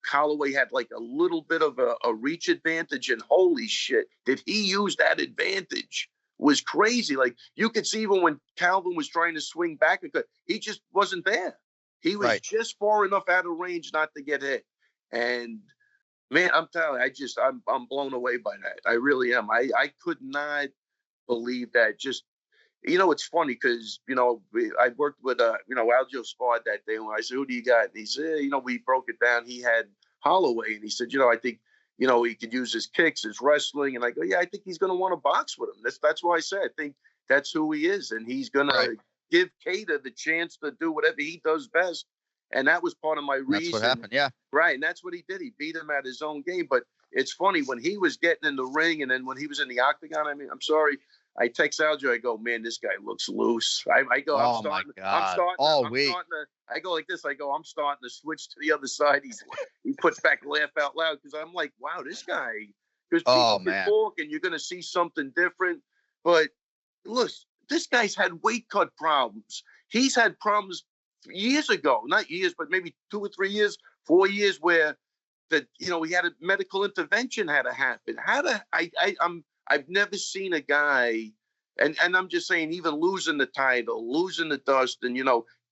Holloway had like a little bit of a reach advantage, and holy shit, did he use that advantage? Was crazy. Like, you could see even when Calvin was trying to swing back, he just wasn't there. He was just far enough out of range not to get hit. And man, I'm telling you, I'm blown away by that. I really am. I could not believe that. Just, it's funny because, I worked with, Aljo sparred that day, and I said, who do you got? And he said, we broke it down. He had Holloway, and he said, I think, he could use his kicks, his wrestling. And I go, I think he's going to want to box with him. That's why I said, I think that's who he is. And he's going to give Kattar the chance to do whatever he does best. And that was part of my reason. That's what happened, yeah. Right, and that's what he did. He beat him at his own game. But it's funny, when he was getting in the ring and then when he was in the octagon, I mean, I'm sorry, I text Aljo, I go, man, this guy looks loose. I go, I'm starting I go like this. I go, I'm starting to switch to the other side. He puts back laugh out loud because I'm like, wow, this guy. Because people can talk and you're going to see something different. But look, this guy's had weight cut problems. He's had problems years ago, not years, but maybe 2 or 3 years, 4 years, where he had a medical intervention had to happen. I've never seen a guy, and I'm just saying, even losing the title, losing the dust, and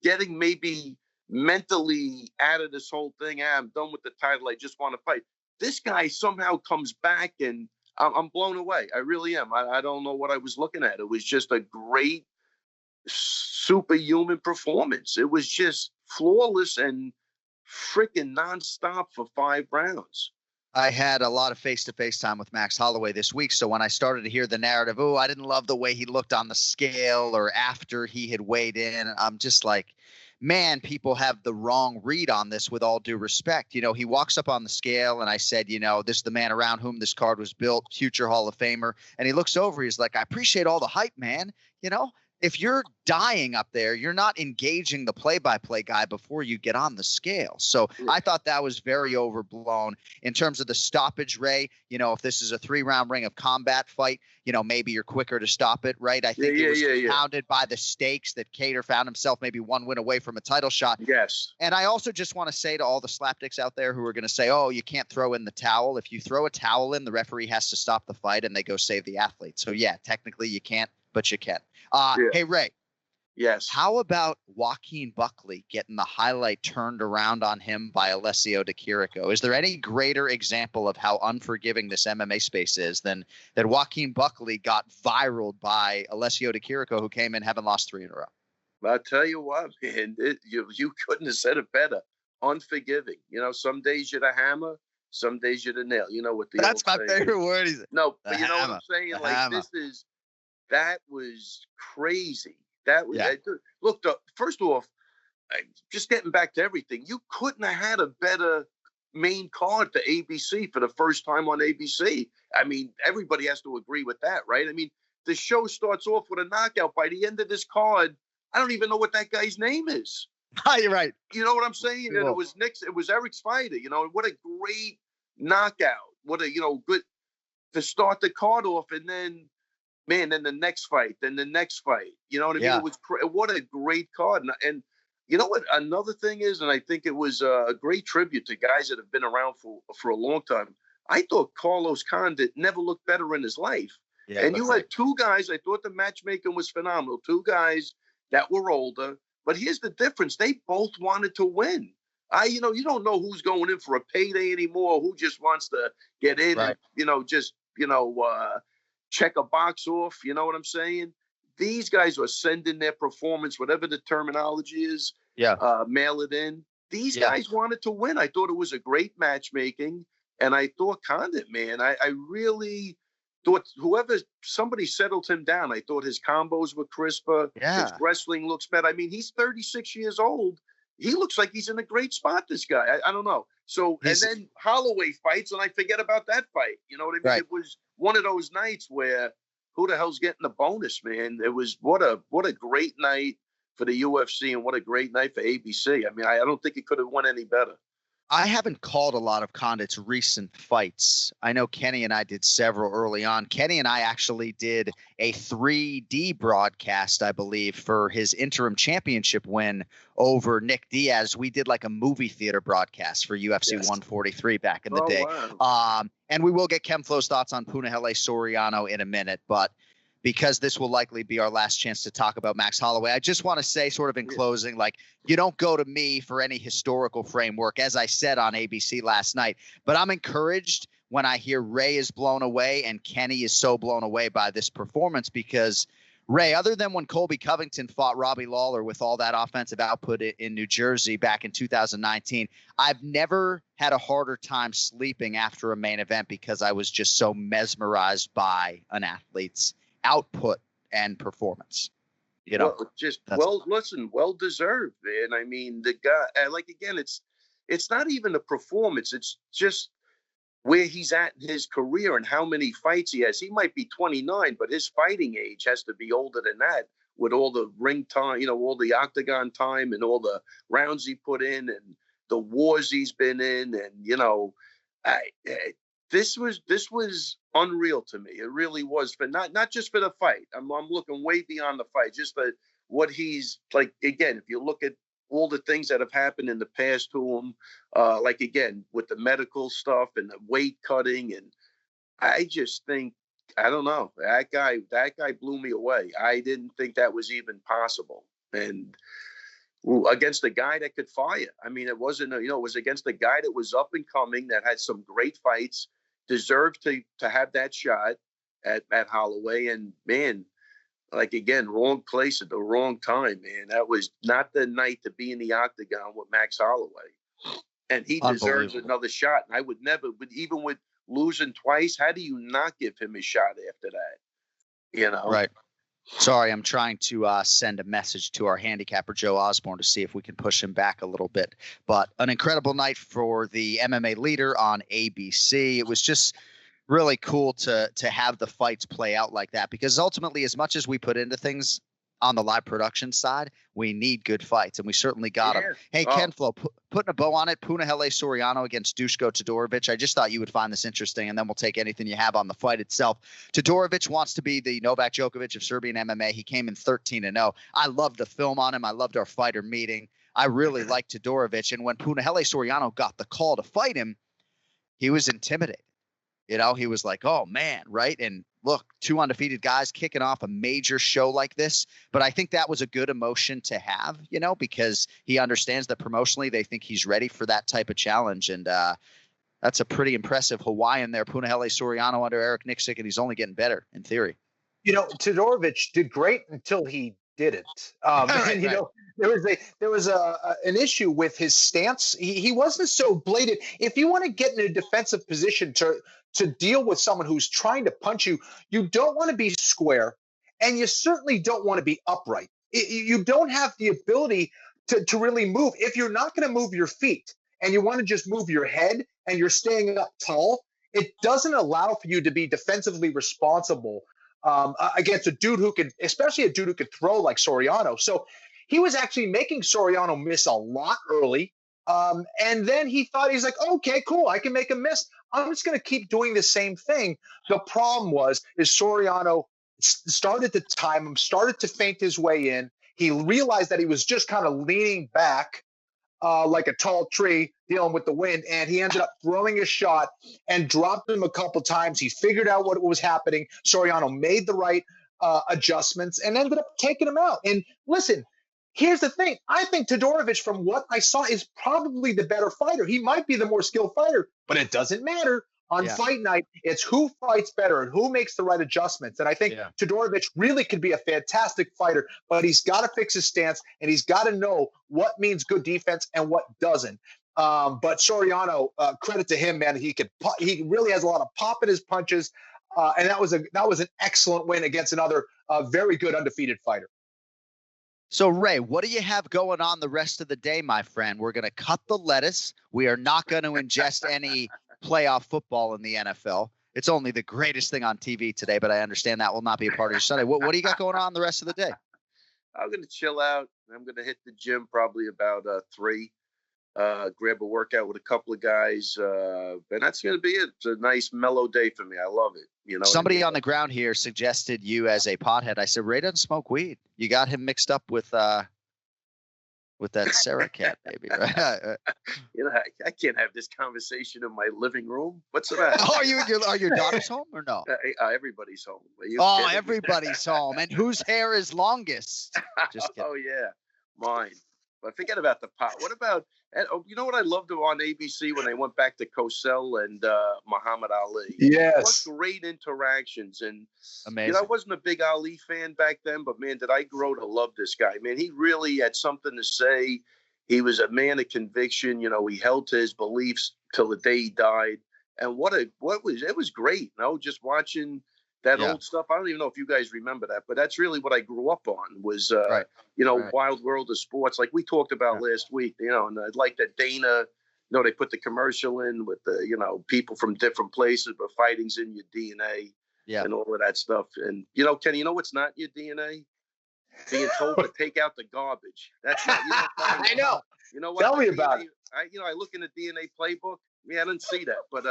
getting maybe mentally out of this whole thing. I'm done with the title. I just want to fight. this guy somehow comes back, and I'm blown away. I really am. I don't know what I was looking at. It was just a great superhuman performance. It was just flawless and freaking nonstop for 5 rounds. I had a lot of face-to-face time with Max Holloway this week, so when I started to hear the narrative, oh, I didn't love the way he looked on the scale or after he had weighed in, I'm just like, man, people have the wrong read on this, with all due respect. You know, he walks up on the scale, and I said, you know, this is the man around whom this card was built, future Hall of Famer. And he looks over, he's like, I appreciate all the hype, man. You know, if you're dying up there, you're not engaging the play-by-play guy before you get on the scale. So I thought that was very overblown. In terms of the stoppage, Ray, you know, if this is a 3-round Ring of Combat fight, you know, maybe you're quicker to stop it, right? I think it was compounded by the stakes that Kattar found himself maybe 1 win away from a title shot. Yes. And I also just want to say to all the slapdicks out there who are going to say, oh, you can't throw in the towel. If you throw a towel in, the referee has to stop the fight and they go save the athlete. So, yeah, technically you can't, but you can. Hey, Ray. Yes. How about Joaquin Buckley getting the highlight turned around on him by Alessio Di Chirico? Is there any greater example of how unforgiving this MMA space is than that Joaquin Buckley got viral by Alessio Di Chirico, who came in having lost 3 in a row? I'll tell you what, man, you couldn't have said it better. Unforgiving. You know, some days you're the hammer, some days you're the nail. You know what the That's my saying favorite word. No, but you know what I'm saying? The Like, hammer. that was crazy. That was look. First off, just getting back to everything, you couldn't have had a better main card for ABC for the first time on ABC. I mean, everybody has to agree with that, right? I mean, the show starts off with a knockout. By the end of this card, I don't even know what that guy's name is. You're right. You know what I'm saying? And it was Eric's fighter. You know, what a great knockout. What a good to start the card off, and then. Man, then the next fight, then the next fight. You know what I mean? It was what a great card. And you know what? Another thing is, and I think it was a great tribute to guys that have been around for a long time. I thought Carlos Condit never looked better in his life. Yeah, and you had 2 guys. I thought the matchmaking was phenomenal. 2 guys that were older. But here's the difference. They both wanted to win. You don't know who's going in for a payday anymore, who just wants to get in and, check a box off, you know what I'm saying? These guys are sending their performance, whatever the terminology is, mail it in. These guys wanted to win. I thought it was a great matchmaking, and I thought Condit, man, I really thought somebody settled him down. I thought his combos were crisper. His wrestling looks better. I mean, he's 36 years old. He looks like he's in a great spot, this guy. I don't know. So, and then Holloway fights, and I forget about that fight. You know what I mean? Right. It was one of those nights where who the hell's getting the bonus, man? It was what a great night for the UFC, and what a great night for ABC. I mean, I don't think it could have went any better. I haven't called a lot of Condit's recent fights. I know Kenny and I did several early on. Kenny and I actually did a 3D broadcast, I believe, for his interim championship win over Nick Diaz. We did like a movie theater broadcast for UFC 143 back in the day. Wow. And we will get Ken-Flo's thoughts on Punahele Soriano in a minute, but because this will likely be our last chance to talk about Max Holloway, I just want to say, sort of in closing, like, you don't go to me for any historical framework, as I said on ABC last night, but I'm encouraged when I hear Ray is blown away and Kenny is so blown away by this performance, because Ray, other than when Colby Covington fought Robbie Lawler with all that offensive output in New Jersey back in 2019, I've never had a harder time sleeping after a main event because I was just so mesmerized by an athlete's output and performance. You know, well deserved, man. I mean, the guy, like, again, it's not even a performance. It's just where he's at in his career and how many fights he has. He might be 29, but his fighting age has to be older than that, with all the ring time, you know, all the octagon time and all the rounds he put in and the wars he's been in. And, you know, this was unreal to me. It really was, for not just for the fight. I'm looking way beyond the fight, just for what he's like. Again, if you look at all the things that have happened in the past to him, like, again, with the medical stuff and the weight cutting, and I just think, I don't know, that guy blew me away. I didn't think that was even possible. And against a guy that could fire. I mean, it wasn't, it was against a guy that was up and coming, that had some great fights, deserved to have that shot at Holloway. And man, like, again, wrong place at the wrong time, man. That was not the night to be in the octagon with Max Holloway. And he deserves another shot. And I would never, but even with losing twice, how do you not give him a shot after that? Right. Sorry, I'm trying to send a message to our handicapper, Joe Osborne, to see if we can push him back a little bit. But an incredible night for the MMA leader on ABC. It was just really cool to have the fights play out like that, because ultimately, as much as we put into things on the live production side, we need good fights, and we certainly got them. Hey, Ken-Flo, putting a bow on it, Punahele Soriano against Duško Todorovic. I just thought you would find this interesting, and then we'll take anything you have on the fight itself. Todorovic wants to be the Novak Djokovic of Serbian MMA. He came in 13-0. I loved the film on him. I loved our fighter meeting. I really liked Todorovic, and when Punahele Soriano got the call to fight him, he was intimidated. He was like, oh, man, right? And look, 2 undefeated guys kicking off a major show like this. But I think that was a good emotion to have, because he understands that promotionally they think he's ready for that type of challenge. And that's a pretty impressive Hawaiian there, Punahele Soriano under Eric Nicksick, and he's only getting better in theory. Todorovic did great until he didn't. There was an issue with his stance. He wasn't so blatant. If you want to get in a defensive position to deal with someone who's trying to punch you, you don't want to be square, and you certainly don't want to be upright. You don't have the ability to really move. If you're not going to move your feet and you want to just move your head and you're staying up tall, it doesn't allow for you to be defensively responsible against a dude who could, especially a dude who could throw like Soriano. So he was actually making Soriano miss a lot early. And then he thought, he's like, okay, cool, I can make a miss. I'm just going to keep doing the same thing. The problem is Soriano started to time him, started to feint his way in. He realized that he was just kind of leaning back like a tall tree dealing with the wind, and he ended up throwing a shot and dropped him a couple times. He figured out what was happening. Soriano made the right adjustments and ended up taking him out. And listen, here's the thing. I think Todorovic, from what I saw, is probably the better fighter. He might be the more skilled fighter, but it doesn't matter. On fight night, it's who fights better and who makes the right adjustments. And I think Todorovic really could be a fantastic fighter, but he's got to fix his stance, and he's got to know what means good defense and what doesn't. But Soriano, credit to him, man. He really has a lot of pop in his punches, and that was an excellent win against another very good undefeated fighter. So, Ray, what do you have going on the rest of the day, my friend? We're going to cut the lettuce. We are not going to ingest any playoff football in the NFL. It's only the greatest thing on TV today, but I understand that will not be a part of your Sunday. What do you got going on the rest of the day? I'm going to chill out. I'm going to hit the gym probably about 3. Grab a workout with a couple of guys. And that's going to be it. It's a nice mellow day for me. I love it. Somebody on the ground here suggested you as a pothead. I said, Ray doesn't smoke weed. You got him mixed up with that Sarah cat, baby. Right? I can't have this conversation in my living room. What's that? Oh, are your daughters home or no? Everybody's home. Everybody's home. And whose hair is longest? Just kidding. Oh, yeah. Mine. But forget about the pot. What about, what I loved on ABC when they went back to Cosell and Muhammad Ali? Yes. What great interactions. And amazing. I wasn't a big Ali fan back then, but man, did I grow to love this guy. Man, he really had something to say. He was a man of conviction. He held to his beliefs till the day he died. And it was great. Just watching that old stuff. I don't even know if you guys remember that, but that's really what I grew up on was, Wild World of Sports, like we talked about last week, and I like that Dana, they put the commercial in with the, people from different places, but fighting's in your DNA and all of that stuff. And, Kenny, what's not your DNA? Being told to take out the garbage. That's not, I know. You know what? Tell me about it. I look in the DNA playbook. Yeah, I didn't see that, but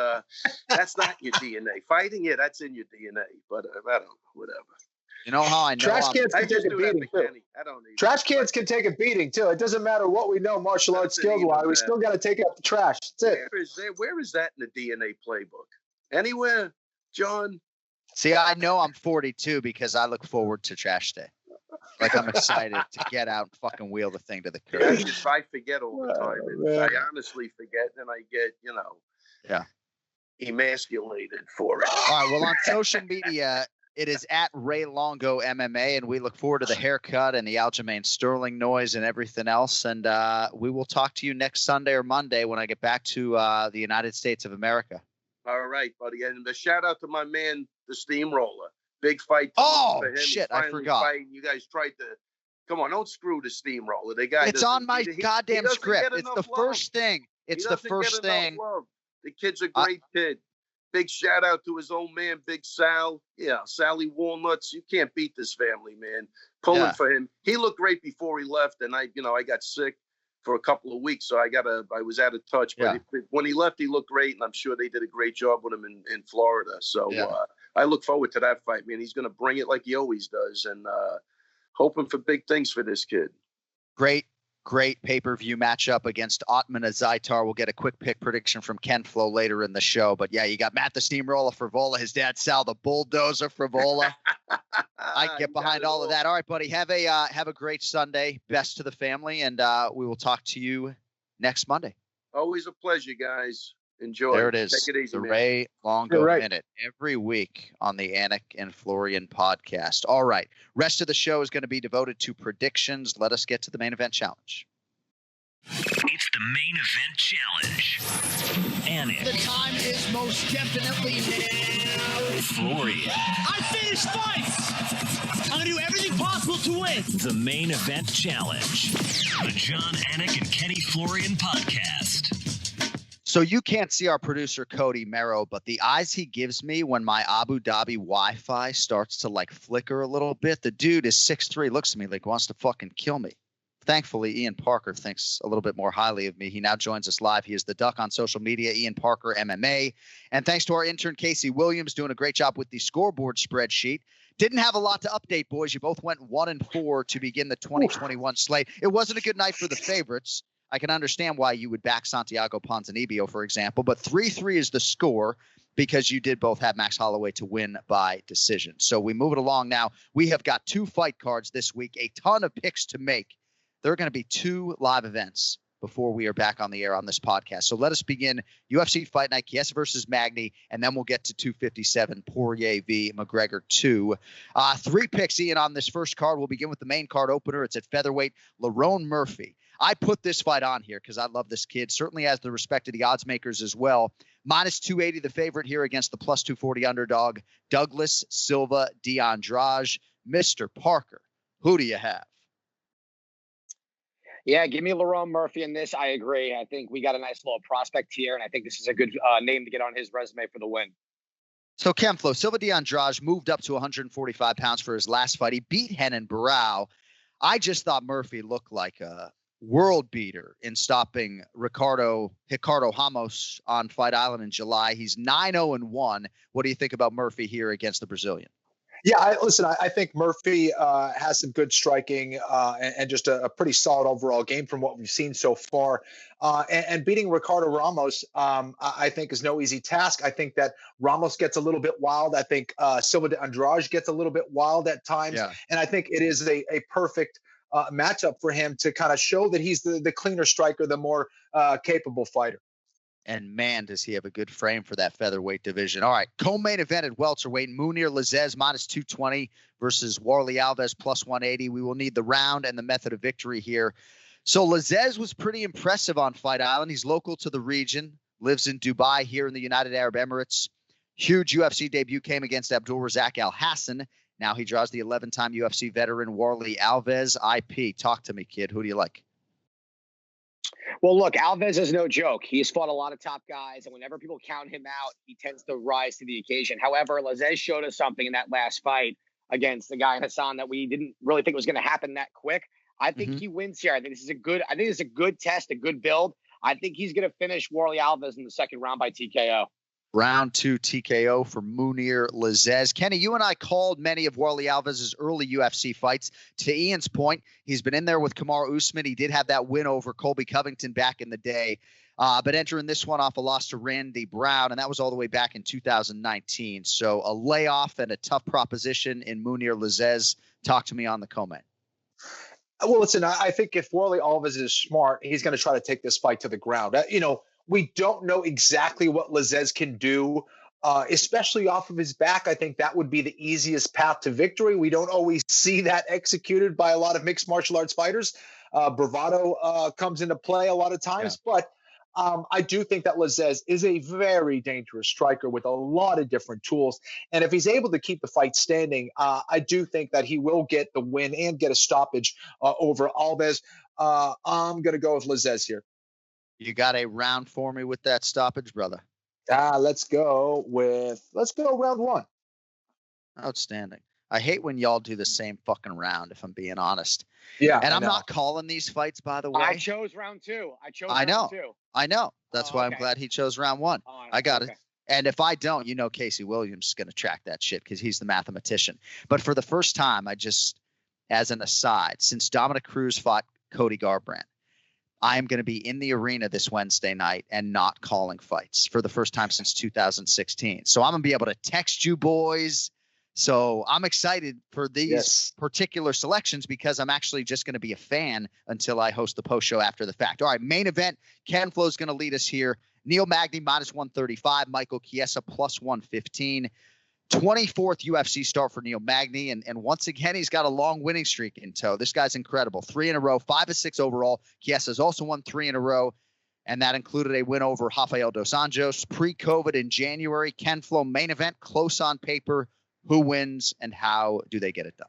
that's not your DNA. Fighting, that's in your DNA. But I don't know, whatever. You know how I know? Trash cans can take a beating too. Trash cans can take a beating too. It doesn't matter what we know martial arts skills-wise. We still got to take out the trash. That's it. Where is that in the DNA playbook? Anywhere, John? See, I know I'm 42 because I look forward to Trash Day. Like I'm excited to get out and fucking wheel the thing to the curb. I forget all the time. I honestly forget, and I get, emasculated for it. All right. Well, on social media, it is at Ray Longo MMA, and we look forward to the haircut and the Aljamain Sterling noise and everything else. And we will talk to you next Sunday or Monday when I get back to the United States of America. All right, buddy. And the shout out to my man, the Steamroller. Big fight. Oh, for him. shit. I forgot. Fighting. You guys tried to. Come on, don't screw the Steamroller. The guy. It's on my goddamn script. It's the first thing. It's the first thing. The kid's a great kid. Big shout out to his old man, Big Sal. Yeah, Sally Walnuts. You can't beat this family, man. Pulling for him. He looked great before he left, and I got sick for a couple of weeks, so I was out of touch. But when he left, he looked great, and I'm sure they did a great job with him in Florida. So I look forward to that fight, man. He's going to bring it like he always does, and hoping for big things for this kid. Great pay-per-view matchup against Otman Azaitar. We'll get a quick pick prediction from Ken-Flo later in the show. But, yeah, you got Matt the Steamroller Frivola, his dad Sal the Bulldozer Frivola. I can get behind all of that. All right, buddy, have a great Sunday. Best to the family, and we will talk to you next Monday. Always a pleasure, guys. Enjoy. There it is. Take it easy, the man. Ray Longo Minute every week on the Anik and Florian podcast. All right. Rest of the show is going to be devoted to predictions. Let us get to the main event challenge. It's the main event challenge. Anik. The time is most definitely now. Florian. I finish fights. I'm going to do everything possible to win. The main event challenge. The Jon Anik and Kenny Florian podcast. So you can't see our producer, Cody Merrow, but the eyes he gives me when my Abu Dhabi Wi-Fi starts to like flicker a little bit. The dude is 6'3", looks at me like he wants to fucking kill me. Thankfully, Ian Parker thinks a little bit more highly of me. He now joins us live. He is the Duck on social media, Ian Parker MMA. And thanks to our intern, Casey Williams, doing a great job with the scoreboard spreadsheet. Didn't have a lot to update, boys. You both went 1-4 to begin the 2021 slate. It wasn't a good night for the favorites. I can understand why you would back Santiago Ponzinibbio, for example, but 3-3 is the score because you did both have Max Holloway to win by decision. So we move it along now. We have got 2 fight cards this week, a ton of picks to make. There are going to be 2 live events before we are back on the air on this podcast. So let us begin UFC Fight Night, Chiesa versus Magny, and then we'll get to 257, Poirier v. McGregor II. 3 picks, Ian, on this first card. We'll begin with the main card opener. It's at featherweight, Lerone Murphy. I put this fight on here because I love this kid, certainly has the respect of the odds makers as well. Minus 280, the favorite here against the plus 240 underdog, Douglas Silva de Andrade. Mr. Parker, who do you have? Yeah, give me Lerone Murphy in this. I agree. I think we got a nice little prospect here, and I think this is a good name to get on his resume for the win. So Ken-Flo, Silva de Andrade moved up to 145 pounds for his last fight. He beat Renan Barão. I just thought Murphy looked like a world beater in stopping Ricardo Ramos on Fight Island in July. He's 9-0-1. What do you think about Murphy here against the Brazilian? Yeah, I think Murphy has some good striking and just a pretty solid overall game from what we've seen so far. And beating Ricardo Ramos, I think, is no easy task. I think that Ramos gets a little bit wild. I think Silva de Andrade gets a little bit wild at times. Yeah. And I think it is a perfect matchup for him to kind of show that he's the cleaner striker, the more capable fighter. And, man, does he have a good frame for that featherweight division. All right, co-main event at welterweight, Mounir Lazzez minus 220 versus Warlley Alves plus 180. We will need the round and the method of victory here. So Lazzez was pretty impressive on Fight Island. He's local to the region, lives in Dubai here in the United Arab Emirates. Huge UFC debut came against Abdulrazak Al Hassan. Now he draws the 11-time UFC veteran Warlley Alves. IP, talk to me, kid. Who do you like? Well, look, Alves is no joke. He's fought a lot of top guys, and whenever people count him out, he tends to rise to the occasion. However, Lazzez showed us something in that last fight against the guy Hassan that we didn't really think was going to happen that quick. I think he wins here. I think this is a good test, a good build. I think he's going to finish Warlley Alves in the second round by TKO. Round 2 TKO for Mounir Lazzez. Kenny, you and I called many of Warlley Alves' early UFC fights. To Ian's point, he's been in there with Kamaru Usman. He did have that win over Colby Covington back in the day, but entering this one off a loss to Randy Brown, and that was all the way back in 2019. So a layoff and a tough proposition in Mounir Lazzez. Talk to me on the co-main. Well, listen, I think if Warlley Alves is smart, he's going to try to take this fight to the ground. We don't know exactly what Lazzez can do, especially off of his back. I think that would be the easiest path to victory. We don't always see that executed by a lot of mixed martial arts fighters. Bravado comes into play a lot of times, but I do think that Lazzez is a very dangerous striker with a lot of different tools. And if he's able to keep the fight standing, I do think that he will get the win and get a stoppage over Alves. I'm going to go with Lazzez here. You got a round for me with that stoppage, brother? Let's go round one. Outstanding. I hate when y'all do the same fucking round, if I'm being honest. Yeah. And I'm not calling these fights, by the way. I chose round two. I know. That's why I'm glad he chose round one. I got it. And if I don't, Casey Williams is going to track that shit because he's the mathematician. But for the first time, as an aside, since Dominic Cruz fought Cody Garbrandt, I am going to be in the arena this Wednesday night and not calling fights for the first time since 2016. So I'm going to be able to text you boys. So I'm excited for these particular selections because I'm actually just going to be a fan until I host the post show after the fact. All right, main event. Ken-Flo is going to lead us here. Neil Magny -135, Michael Chiesa +115. 24th UFC start for Neil Magny. And once again, he's got a long winning streak in tow. This guy's incredible. 3 in a row, 5 of 6 overall. Chiesa's also won 3 in a row. And that included a win over Rafael Dos Anjos pre-COVID in January. Ken-Flo main event, close on paper. Who wins and how do they get it done?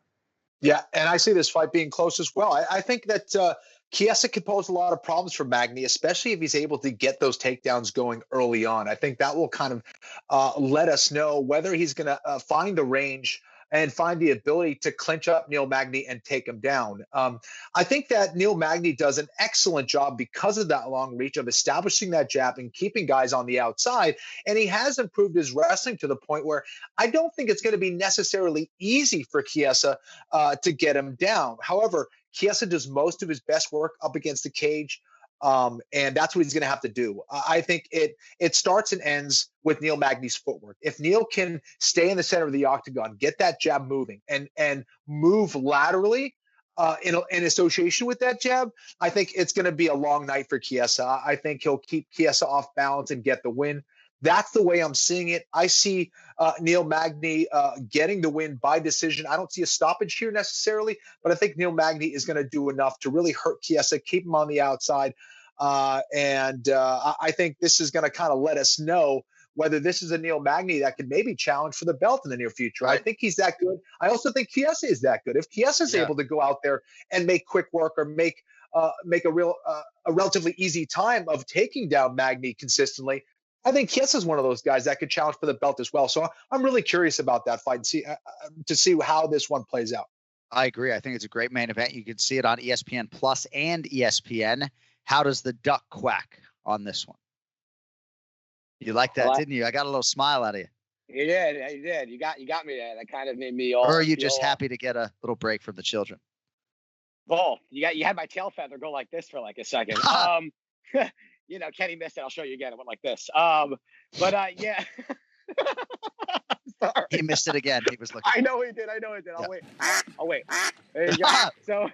Yeah, and I see this fight being close as well. I think that Chiesa could pose a lot of problems for Magny, especially if he's able to get those takedowns going early on. I think that will kind of let us know whether he's going to find the range and find the ability to clinch up Neil Magny and take him down. I think that Neil Magny does an excellent job because of that long reach of establishing that jab and keeping guys on the outside. And he has improved his wrestling to the point where I don't think it's going to be necessarily easy for Chiesa to get him down. However, Chiesa does most of his best work up against the cage. And that's what he's going to have to do. I think it starts and ends with Neil Magny's footwork. If Neil can stay in the center of the octagon, get that jab moving, and move laterally in association with that jab, I think it's going to be a long night for Chiesa. I think he'll keep Chiesa off balance and get the win. That's the way I'm seeing it. I see Neil Magny getting the win by decision. I don't see a stoppage here necessarily, but I think Neil Magny is going to do enough to really hurt Chiesa, keep him on the outside. And I think this is going to kind of let us know whether this is a Neil Magny that could maybe challenge for the belt in the near future. Right. I think he's that good. I also think Chiesa is that good. If Chiesa is able to go out there and make quick work or make a relatively easy time of taking down Magny consistently, I think Chiesa is one of those guys that could challenge for the belt as well. So I'm really curious about that fight and to see how this one plays out. I agree. I think it's a great main event. You can see it on ESPN Plus and ESPN. How does the duck quack on this one? You liked that, didn't you? I got a little smile out of you. You did. You got me there. That kind of made me all. Or are you just happy to get a little break from the children? Both. You had my tail feather go like this for like a second. Kenny missed it. I'll show you again. It went like this. Yeah. Sorry. He missed it again. He was looking. I know he did. I'll wait. There you go. So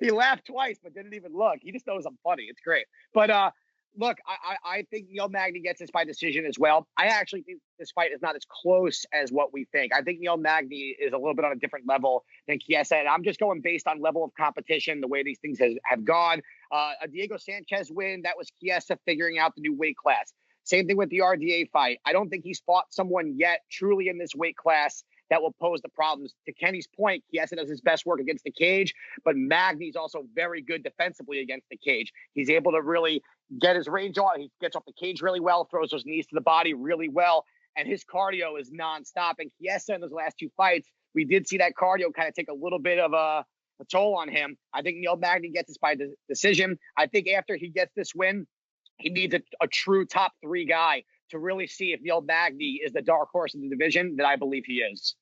he laughed twice, but didn't even look. He just knows I'm funny. It's great. But look, I think Neil Magny gets this by decision as well. I actually think this fight is not as close as what we think. I think Neil Magny is a little bit on a different level than Chiesa. And I'm just going based on level of competition, the way these things have gone. A Diego Sanchez win, that was Chiesa figuring out the new weight class. Same thing with the RDA fight. I don't think he's fought someone yet truly in this weight class that will pose the problems. To Kenny's point, Chiesa does his best work against the cage, but Magny's also very good defensively against the cage. He's able to really get his range on. He gets off the cage really well, throws those knees to the body really well, and his cardio is nonstop. And Chiesa in those last 2 fights, we did see that cardio kind of take a little bit of a toll on him. I think Neil Magny gets this by decision. I think after he gets this win, he needs a true top 3 guy to really see if Neil Magny is the dark horse in the division that I believe he is.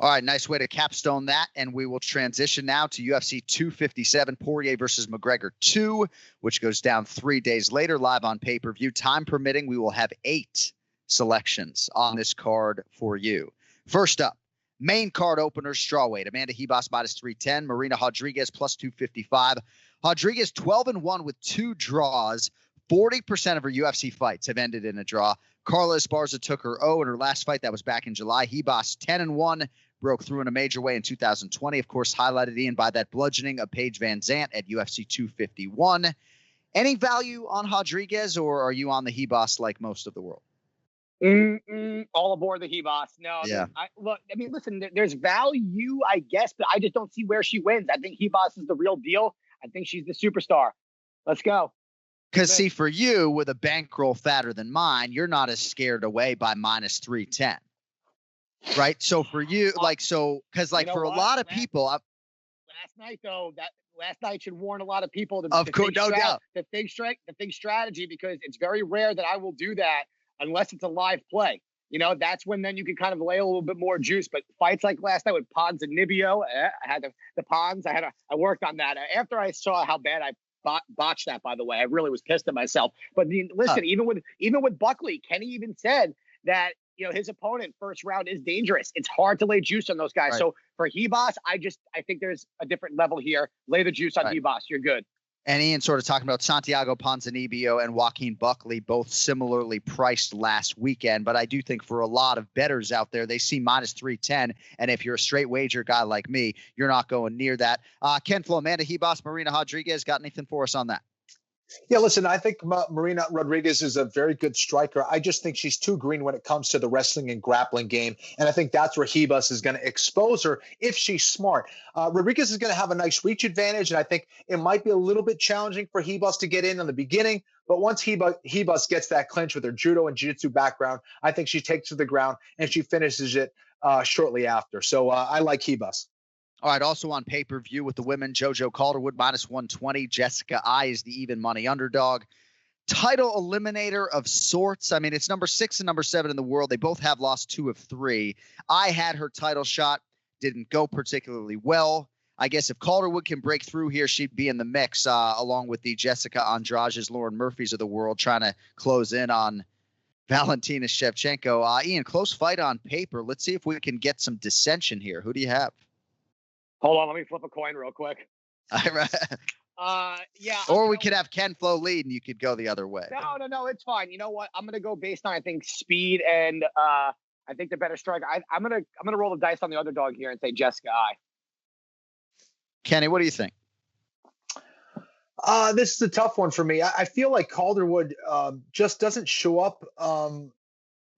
All right, nice way to capstone that, and we will transition now to UFC 257, Poirier versus McGregor II, which goes down 3 days later, live on pay-per-view. Time permitting, we will have 8 selections on this card for you. First up, Main card opener, strawweight. Amanda Ribas minus 310. Marina Rodriguez plus 255. Rodriguez 12-1 with 2 draws. 40% of her UFC fights have ended in a draw. Carla Esparza took her O in her last fight. That was back in July. Ribas 10-1. Broke through in a major way in 2020. Of course, highlighted, Ian, by that bludgeoning of Paige Van Zandt at UFC 251. Any value on Rodriguez, or are you on the Ribas like most of the world? All aboard the Ribas. No, yeah. Listen, there's value, I guess, but I just don't see where she wins. I think Ribas is the real deal. I think she's the superstar. Let's go. Because, see, for you, with a bankroll fatter than mine, you're not as scared away by minus 310. Right? So for you, because for a lot of people. Last night, though, last night should warn a lot of people. Of course, no doubt. The think strategy, because it's very rare that I will do that unless it's a live play. That's when then you can kind of lay a little bit more juice. But fights like last night with Pons and Nibio, I had the Pons. I worked on that. After I saw how bad I botched that, by the way, I really was pissed at myself. But listen, even with Buckley, Kenny even said that his opponent first round is dangerous. It's hard to lay juice on those guys. Right. So for Ribas, I think there's a different level here. Lay the juice on Ribas. You're good. And Ian sort of talking about Santiago Ponzinibbio and Joaquin Buckley, both similarly priced last weekend. But I do think for a lot of bettors out there, they see minus 310. And if you're a straight wager guy like me, you're not going near that. Ken-Flo, Amanda Ribas, Marina Rodriguez, got anything for us on that? Yeah, listen, I think Marina Rodriguez is a very good striker. I just think she's too green when it comes to the wrestling and grappling game. And I think that's where Ribas is going to expose her if she's smart. Rodriguez is going to have a nice reach advantage, and I think it might be a little bit challenging for Ribas to get in the beginning. But once Ribas gets that clinch with her judo and jiu-jitsu background, I think she takes to the ground and she finishes it shortly after. So I like Ribas. All right, also on pay-per-view with the women, JoJo Calderwood minus 120. Jessica Ai is the even money underdog. Title eliminator of sorts. I mean, it's number 6 and number 7 in the world. They both have lost 2 of 3. I had her title shot. Didn't go particularly well. I guess if Calderwood can break through here, she'd be in the mix along with the Jessica Andrades, Lauren Murphys of the world, trying to close in on Valentina Shevchenko. Ian, close fight on paper. Let's see if we can get some dissension here. Who do you have? Hold on, let me flip a coin real quick. Yeah. Or we could have Ken-Flo lead, and you could go the other way. No, it's fine. You know what? I'm gonna go based on, I think, speed and I think the better striker. I'm gonna roll the dice on the underdog here and say Jessica Ai. Kenny, what do you think? This is a tough one for me. I feel like Calderwood just doesn't show up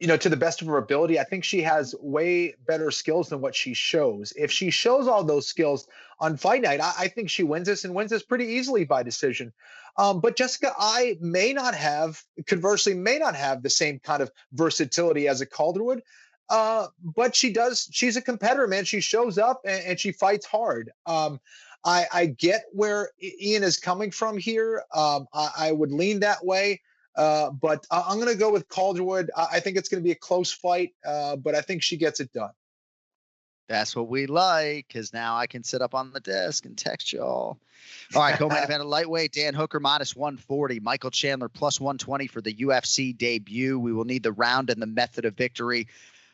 to the best of her ability. I think she has way better skills than what she shows. If she shows all those skills on Fight Night, I think she wins this and wins this pretty easily by decision. But Jessica Ai conversely, may not have the same kind of versatility as a Calderwood. But she does. She's a competitor, man. She shows up and she fights hard. I get where Ian is coming from here. I would lean that way. But I'm going to go with Calderwood. I think it's going to be a close fight, but I think she gets it done. That's what we like, because now I can sit up on the desk and text y'all. All right, co-main event of lightweight, Dan Hooker minus 140, Michael Chandler plus 120 for the UFC debut. We will need the round and the method of victory.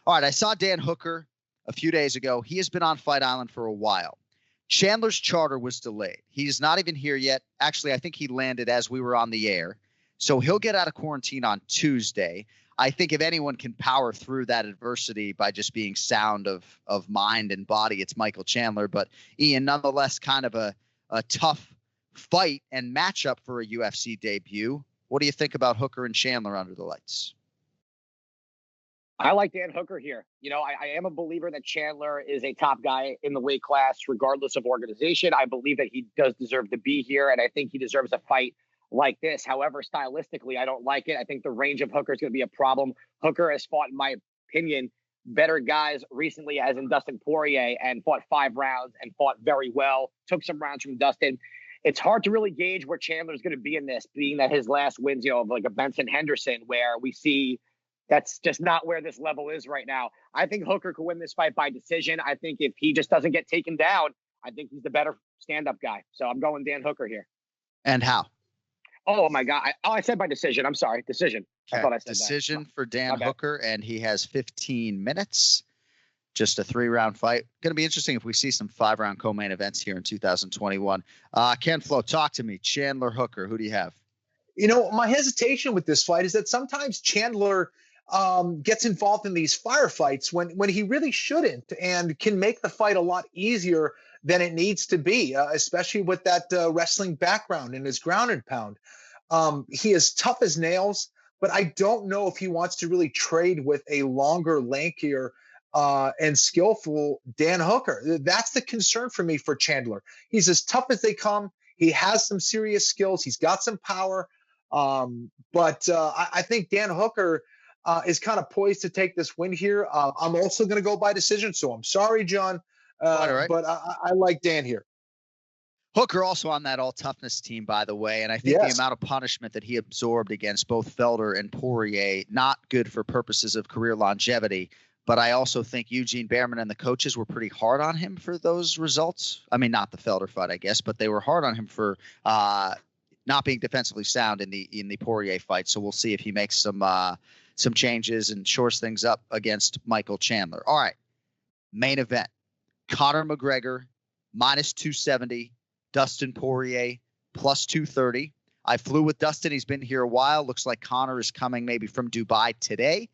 All right, I saw Dan Hooker a few days ago. He has been on Fight Island for a while. Chandler's charter was delayed. He's not even here yet. Actually, I think he landed as we were on the air. So he'll get out of quarantine on Tuesday. I think if anyone can power through that adversity by just being sound of mind and body, it's Michael Chandler. But Ian, nonetheless, kind of a tough fight and matchup for a UFC debut. What do you think about Hooker and Chandler under the lights? I like Dan Hooker here. I am a believer that Chandler is a top guy in the weight class, regardless of organization. I believe that he does deserve to be here, and I think he deserves a fight like this. However, stylistically, I don't like it. I think the range of Hooker is going to be a problem. Hooker has fought, in my opinion, better guys recently, as in Dustin Poirier, and fought 5 rounds and fought very well. Took some rounds from Dustin. It's hard to really gauge where Chandler's going to be in this, being that his last wins, of like a Benson Henderson, where we see that's just not where this level is right now. I think Hooker could win this fight by decision. I think if he just doesn't get taken down, I think he's the better stand-up guy. So I'm going Dan Hooker here. And how? Oh, my God. I said by decision. I'm sorry. Decision. Okay. I thought I said decision that. For Dan Hooker, and he has 15 minutes. Just a 3-round fight. Going to be interesting if we see some 5-round co-main events here in 2021. Ken-Flo, talk to me. Chandler Hooker, who do you have? My hesitation with this fight is that sometimes Chandler gets involved in these firefights when he really shouldn't, and can make the fight a lot easier than it needs to be, especially with that wrestling background and his ground and pound. He is tough as nails, but I don't know if he wants to really trade with a longer, lankier, and skillful Dan Hooker. That's the concern for me for Chandler. He's as tough as they come. He has some serious skills. He's got some power. But I think Dan Hooker is kind of poised to take this win here. I'm also going to go by decision. So I'm sorry, John, right. but I like Dan here. Hooker also on that all-toughness team, by the way, and I think the amount of punishment that he absorbed against both Felder and Poirier, not good for purposes of career longevity, but I also think Eugene Behrman and the coaches were pretty hard on him for those results. I mean, not the Felder fight, I guess, but they were hard on him for not being defensively sound in the Poirier fight. So we'll see if he makes some changes and shores things up against Michael Chandler. All right, main event. Conor McGregor, -270. Dustin Poirier, +230. I flew with Dustin. He's been here a while. Looks like Conor is coming maybe from Dubai today.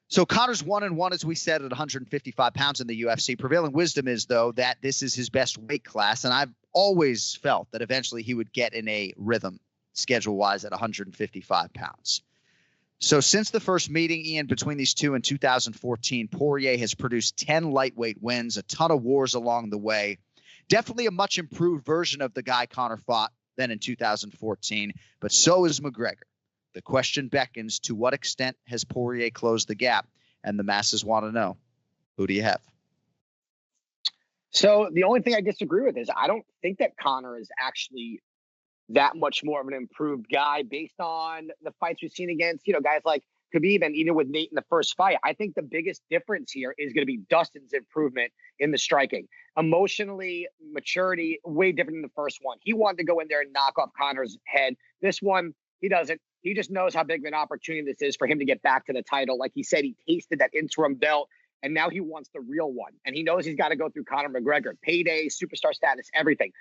So Conor's 1-1, as we said, at 155 pounds in the UFC. Prevailing wisdom is, though, that this is his best weight class, and I've always felt that eventually he would get in a rhythm schedule-wise at 155 pounds. So since the first meeting, Ian, between these two in 2014, Poirier has produced 10 lightweight wins, a ton of wars along the way. Definitely a much improved version of the guy Conor fought than in 2014, but so is McGregor. The question beckons, to what extent has Poirier closed the gap? And the masses want to know, who do you have? So the only thing I disagree with is I don't think that Conor is actually that much more of an improved guy based on the fights we've seen against, guys like Khabib and even with Nate in the first fight. I think the biggest difference here is going to be Dustin's improvement in the striking. Emotionally, maturity, way different than the first one. He wanted to go in there and knock off Conor's head. This one, he doesn't. He just knows how big of an opportunity this is for him to get back to the title. Like he said, he tasted that interim belt, and now he wants the real one. And he knows he's got to go through Conor McGregor. Payday, superstar status, everything.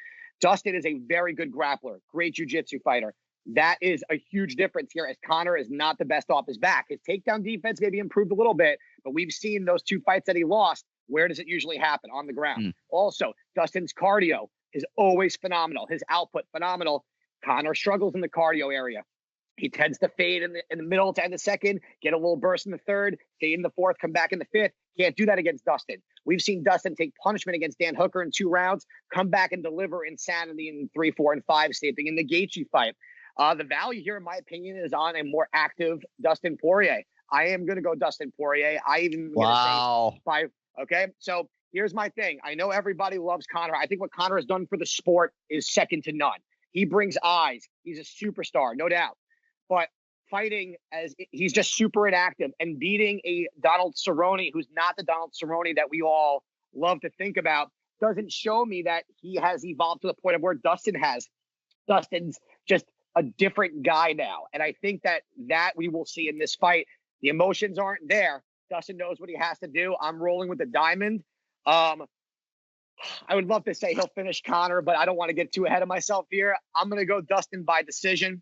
Dustin is a very good grappler, great jiu-jitsu fighter. That is a huge difference here, as Conor is not the best off his back. His takedown defense maybe improved a little bit, but we've seen those two fights that he lost. Where does it usually happen? On the ground. Also, Dustin's cardio is always phenomenal. His output, phenomenal. Conor struggles in the cardio area. He tends to fade in the middle to end the second, get a little burst in the third, fade in the fourth, come back in the fifth. Can't do that against Dustin. We've seen Dustin take punishment against Dan Hooker in 2 rounds, come back and deliver insanity in 3, 4, and 5, same thing in the Gaethje fight. The value here, in my opinion, is on a more active Dustin Poirier. I am going to go Dustin Poirier. I even going to say 5. Okay, so here's my thing. I know everybody loves Conor. I think what Conor has done for the sport is second to none. He brings eyes. He's a superstar, no doubt. But fighting as he's just super inactive and beating a Donald Cerrone, who's not the Donald Cerrone that we all love to think about, doesn't show me that he has evolved to the point of where Dustin has. Dustin's just a different guy now. And I think that we will see in this fight. The emotions aren't there. Dustin knows what he has to do. I'm rolling with the diamond. I would love to say he'll finish Conor, but I don't want to get too ahead of myself here. I'm going to go Dustin by decision,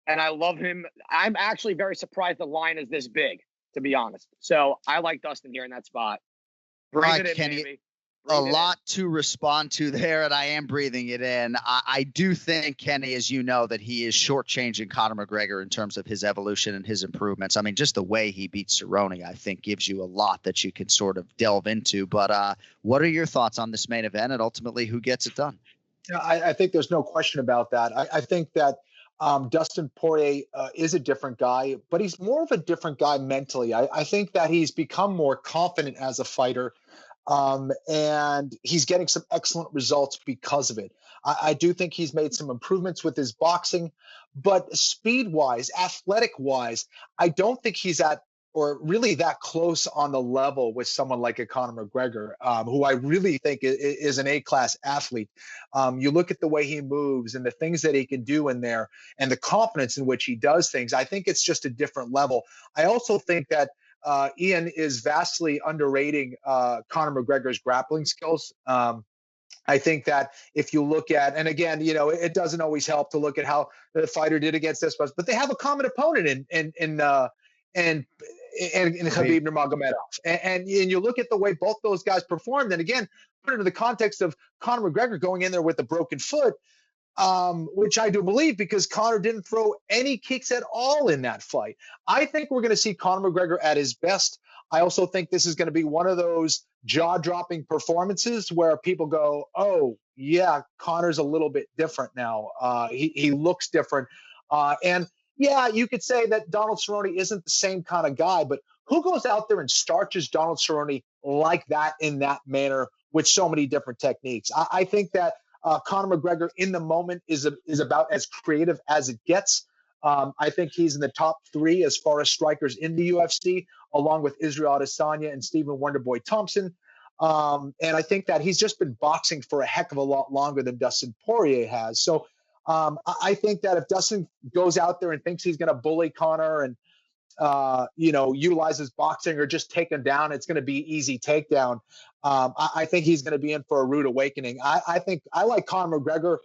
and I love him. I'm actually very surprised the line is this big, to be honest. So I like Dustin here in that spot. Breathe it in, Kenny. baby. A lot to respond to there, and I am breathing it in. I do think, Kenny, as you know, that he is shortchanging Conor McGregor in terms of his evolution and his improvements. I mean, just the way he beat Cerrone, I think, gives you a lot that you can sort of delve into. But what are your thoughts on this main event and ultimately who gets it done? I think there's no question about that. I think that Dustin Poirier is a different guy, but he's more of a different guy mentally. I think that he's become more confident as a fighter. And he's getting some excellent results because of it. I do think he's made some improvements with his boxing, but speed-wise, athletic-wise, I don't think he's at or really that close on the level with someone like a Conor McGregor, who I really think is an A-class athlete. You look at the way he moves and the things that he can do in there and the confidence in which he does things. I think it's just a different level. I also think that Ian is vastly underrating Conor McGregor's grappling skills. I think that if you look at, and again, it doesn't always help to look at how the fighter did against this, but they have a common opponent in Khabib Nurmagomedov, and you look at the way both those guys performed, and again, put it into the context of Conor McGregor going in there with a broken foot, which I do believe because Conor didn't throw any kicks at all in that fight. I think we're going to see Conor McGregor at his best. I also think this is going to be one of those jaw-dropping performances where people go, oh, yeah, Conor's a little bit different now. He looks different. And, yeah, you could say that Donald Cerrone isn't the same kind of guy, but who goes out there and starches Donald Cerrone like that in that manner with so many different techniques? I think that Conor McGregor in the moment is about as creative as it gets. I think he's in the top 3 as far as strikers in the UFC, along with Israel Adesanya and Stephen Wonderboy Thompson. And I think that he's just been boxing for a heck of a lot longer than Dustin Poirier has. So I think that if Dustin goes out there and thinks he's going to bully Conor and utilizes boxing or just take him down, it's going to be easy takedown. I think he's going to be in for a rude awakening. I think I like Conor McGregor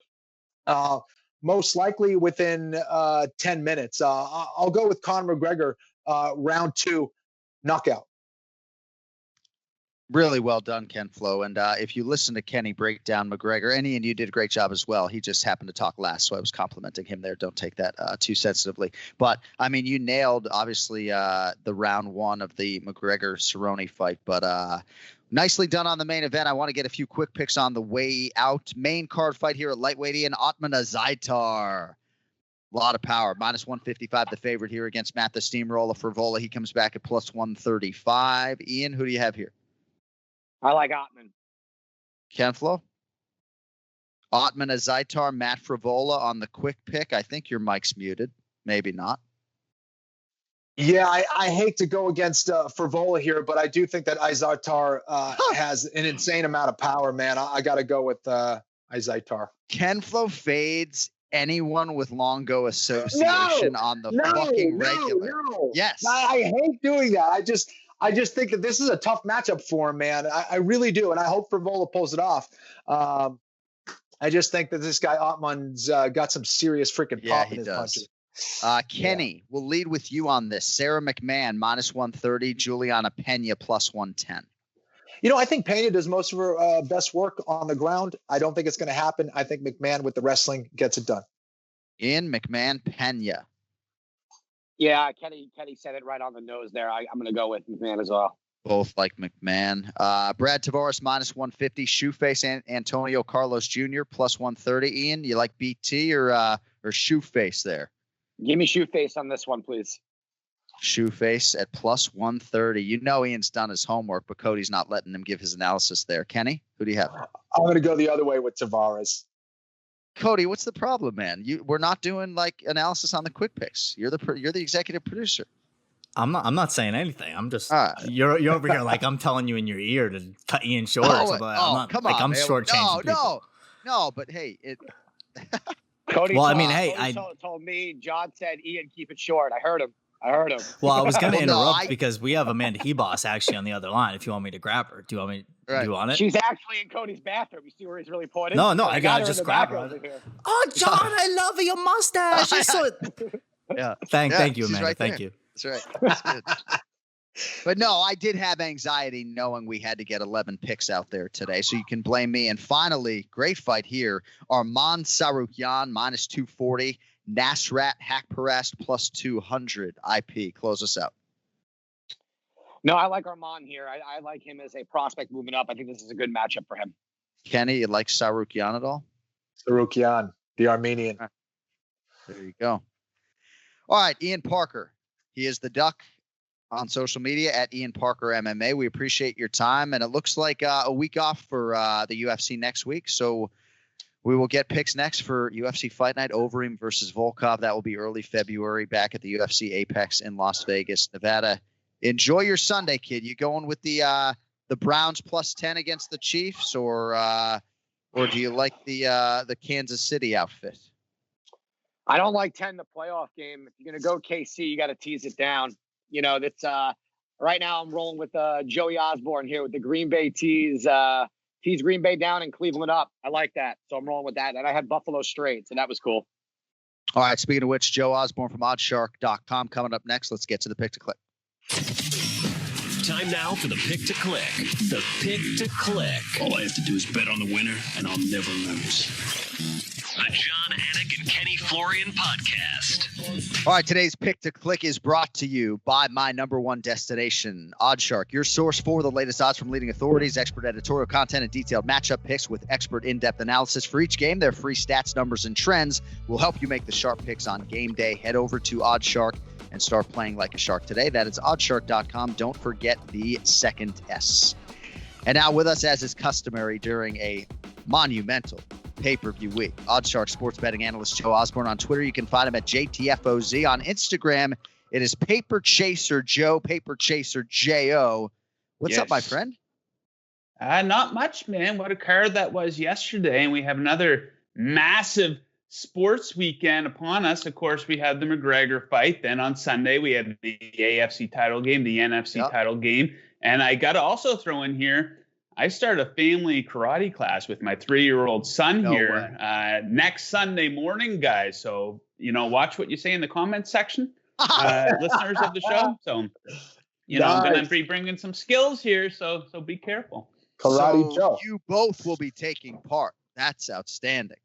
most likely within 10 minutes. I'll go with Conor McGregor round 2 knockout. Really well done, Ken-Flo. And if you listen to Kenny break down McGregor, and Ian, you did a great job as well. He just happened to talk last, so I was complimenting him there. Don't take that too sensitively. But, I mean, you nailed, obviously, the round 1 of the McGregor-Cerrone fight. But nicely done on the main event. I want to get a few quick picks on the way out. Main card fight here at lightweight, Ian. Ottman Azaitar. A lot of power. Minus 155, the favorite here against Matt the Steamroller Frivola. He comes back at plus 135. Ian, who do you have here? I like Ottman. Ken-Flo? Ottman Azaitar, Matt Frivola on the quick pick. I think your mic's muted. Maybe not. Yeah, I hate to go against Frivola here, but I do think that Azaitar has an insane amount of power, man. I got to go with Azaitar. Ken-Flo fades anyone with Longo association on the fucking regular. No. Yes. I hate doing that. I just think that this is a tough matchup for him, man. I really do, and I hope Frivola pulls it off. I just think that this guy Ottman's got some serious freaking pop in his punches. Kenny, we'll lead with you on this. Sarah McMahon, minus 130. Juliana Pena, plus 110. I think Pena does most of her best work on the ground. I don't think it's going to happen. I think McMahon with the wrestling gets it done. Ian, McMahon, Pena. Yeah, Kenny said it right on the nose there. I'm going to go with McMahon as well. Both like McMahon. Brad Tavares, minus 150. Shoeface and Antonio Carlos Jr., plus 130. Ian, you like BT or Shoeface there? Give me Shoeface on this one, please. Shoeface at plus 130. Ian's done his homework, but Cody's not letting him give his analysis there. Kenny, who do you have? I'm going to go the other way with Tavares. Cody, what's the problem, man? We're not doing like analysis on the quick picks. You're the executive producer. I'm not saying anything. I'm just you're over here like I'm telling you in your ear to cut Ian short. Come on, I'm shortchanging. No, but hey, Cody. Well, Cody told me. John said, "Ian, keep it short." I heard him. Well, I was going to interrupt because we have Amanda Hebos actually on the other line. If you want me to grab her, do you want me? Right. Do you want it? She's actually in Cody's bathroom. You see where he's really pointing? No, I gotta just grab her. Oh, John, I love your mustache. Yeah. Thank you, Amanda. Right thank you. That's right. That's good. But no, I did have anxiety knowing we had to get 11 picks out there today, so you can blame me. And finally, great fight here. Arman Tsarukyan, minus 240. Nasrat Haqparast, plus 200. IP. Close us out. No, I like Arman here. I like him as a prospect moving up. I think this is a good matchup for him. Kenny, you like Tsarukyan at all? Tsarukyan, the Armenian. There you go. All right, Ian Parker. He is the Duck on social media at Ian Parker MMA. We appreciate your time, and it looks like a week off for the UFC next week. So we will get picks next for UFC Fight Night, Overeem versus Volkov. That will be early February back at the UFC Apex in Las Vegas, Nevada. Enjoy your Sunday, kid. You going with the Browns plus 10 against the Chiefs, or do you like the Kansas City outfit? I don't like 10 the playoff game. If you're going to go KC, you got to tease it down. That's Right now, I'm rolling with Joey Osborne here with the Green Bay tees. Tees Green Bay down and Cleveland up. I like that. So I'm rolling with that. And I had Buffalo straight, so that was cool. All right, speaking of which, Joe Osborne from Oddsshark.com coming up next. Let's get to the pick to click. Time now for the pick to click. The pick to click. All I have to do is bet on the winner, and I'll never lose. The Jon Anik and Kenny Florian podcast. All right, today's pick to click is brought to you by my number one destination, Oddsshark, your source for the latest odds from leading authorities, expert editorial content, and detailed matchup picks with expert in-depth analysis for each game. Their free stats, numbers, and trends will help you make the sharp picks on game day. Head over to Oddsshark and start playing like a shark today. That is Oddsshark.com. Don't forget the second S. And now with us, as is customary during a monumental pay-per-view week, Oddsshark sports betting analyst Joe Osborne. On Twitter, you can find him at JTFOZ. On Instagram, it is Paper Chaser Joe, Paper Chaser J-O. What's up, my friend? Not much, man. What a card that was yesterday. And we have another massive sports weekend upon us. Of course, we had the McGregor fight. Then on Sunday, we had the AFC title game, the NFC title game. And I got to also throw in here, I started a family karate class with my 3-year-old son next Sunday morning, guys. So, watch what you say in the comments section, listeners of the show. So, I'm going to be bringing some skills here. So be careful. Karate Joe. You both will be taking part. That's outstanding.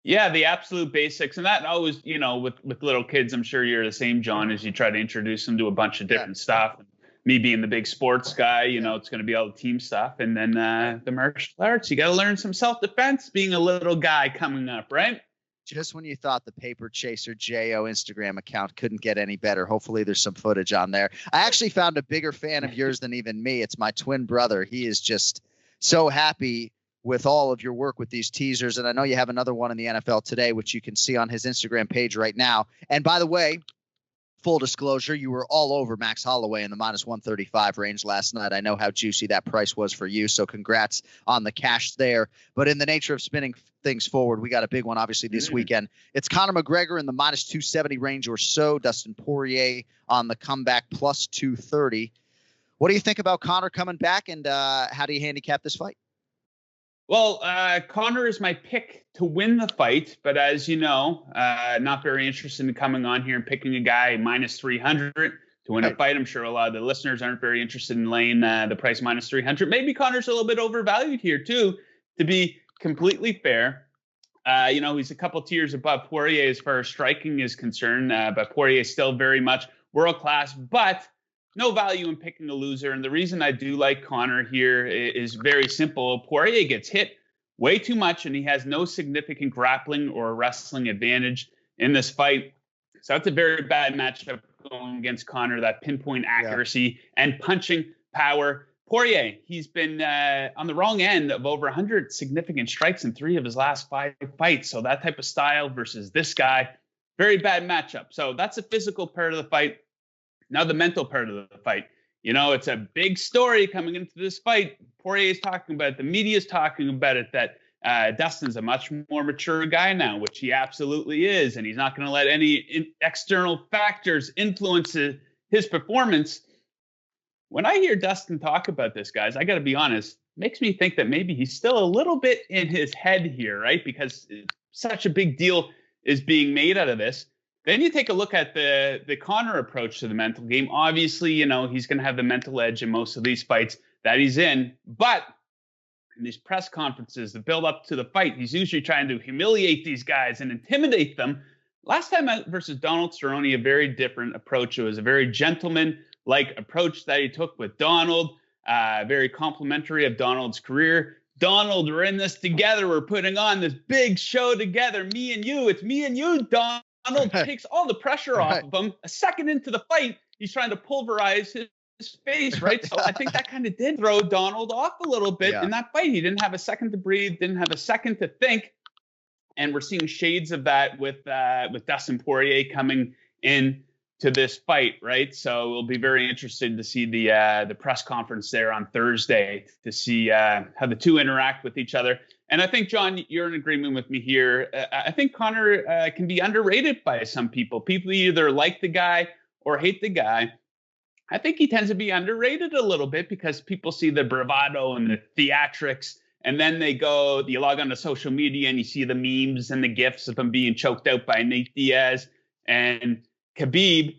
Yeah, the absolute basics. And that always, with little kids, I'm sure you're the same, John, as you try to introduce them to a bunch of different stuff. Me being the big sports guy, it's going to be all the team stuff. And then the martial arts, you got to learn some self-defense being a little guy coming up, right? Just when you thought the Paper Chaser J.O. Instagram account couldn't get any better, hopefully there's some footage on there. I actually found a bigger fan of yours than even me. It's my twin brother. He is just so happy with all of your work with these teasers. And I know you have another one in the NFL today, which you can see on his Instagram page right now. And by the way, full disclosure, you were all over Max Holloway in the minus 135 range last night. I know how juicy that price was for you, so congrats on the cash there. But in the nature of spinning things forward, we got a big one, obviously, this weekend. It's Conor McGregor in the minus 270 range or so. Dustin Poirier on the comeback plus 230. What do you think about Conor coming back, and how do you handicap this fight? Well, Conor is my pick to win the fight, but as you know, not very interested in coming on here and picking a guy minus 300 to win a fight. I'm sure a lot of the listeners aren't very interested in laying the price minus 300. Maybe Conor's a little bit overvalued here too, to be completely fair. He's a couple tiers above Poirier as far as striking is concerned, but Poirier is still very much world-class, but no value in picking a loser. And the reason I do like Conor here is very simple. Poirier gets hit way too much, and he has no significant grappling or wrestling advantage in this fight. So that's a very bad matchup going against Conor, that pinpoint accuracy and punching power. Poirier, he's been on the wrong end of over 100 significant strikes in 3 of his last 5 fights. So that type of style versus this guy, very bad matchup. So that's the physical part of the fight. Now the mental part of the fight. It's a big story coming into this fight. Poirier's talking about it. The media's talking about it, that Dustin's a much more mature guy now, which he absolutely is. And he's not going to let any external factors influence his performance. When I hear Dustin talk about this, guys, I got to be honest, makes me think that maybe he's still a little bit in his head here, right? Because such a big deal is being made out of this. Then you take a look at the Conor approach to the mental game. Obviously, he's going to have the mental edge in most of these fights that he's in. But in these press conferences, the build up to the fight, he's usually trying to humiliate these guys and intimidate them. Last time versus Donald Cerrone, a very different approach. It was a very gentleman-like approach that he took with Donald, very complimentary of Donald's career. Donald, we're in this together. We're putting on this big show together. Me and you. It's me and you, Donald. Donald takes all the pressure off of him. A second into the fight, he's trying to pulverize his face, right? So I think that kind of did throw Donald off a little bit in that fight. He didn't have a second to breathe, didn't have a second to think. And we're seeing shades of that with Dustin Poirier coming in to this fight, right? So we'll be very interested to see the press conference there on Thursday to see how the two interact with each other. And I think, John, you're in agreement with me here. I think Conor can be underrated by some people. People either like the guy or hate the guy. I think he tends to be underrated a little bit because people see the bravado and the theatrics, and then you log on to social media and you see the memes and the GIFs of him being choked out by Nate Diaz and Khabib.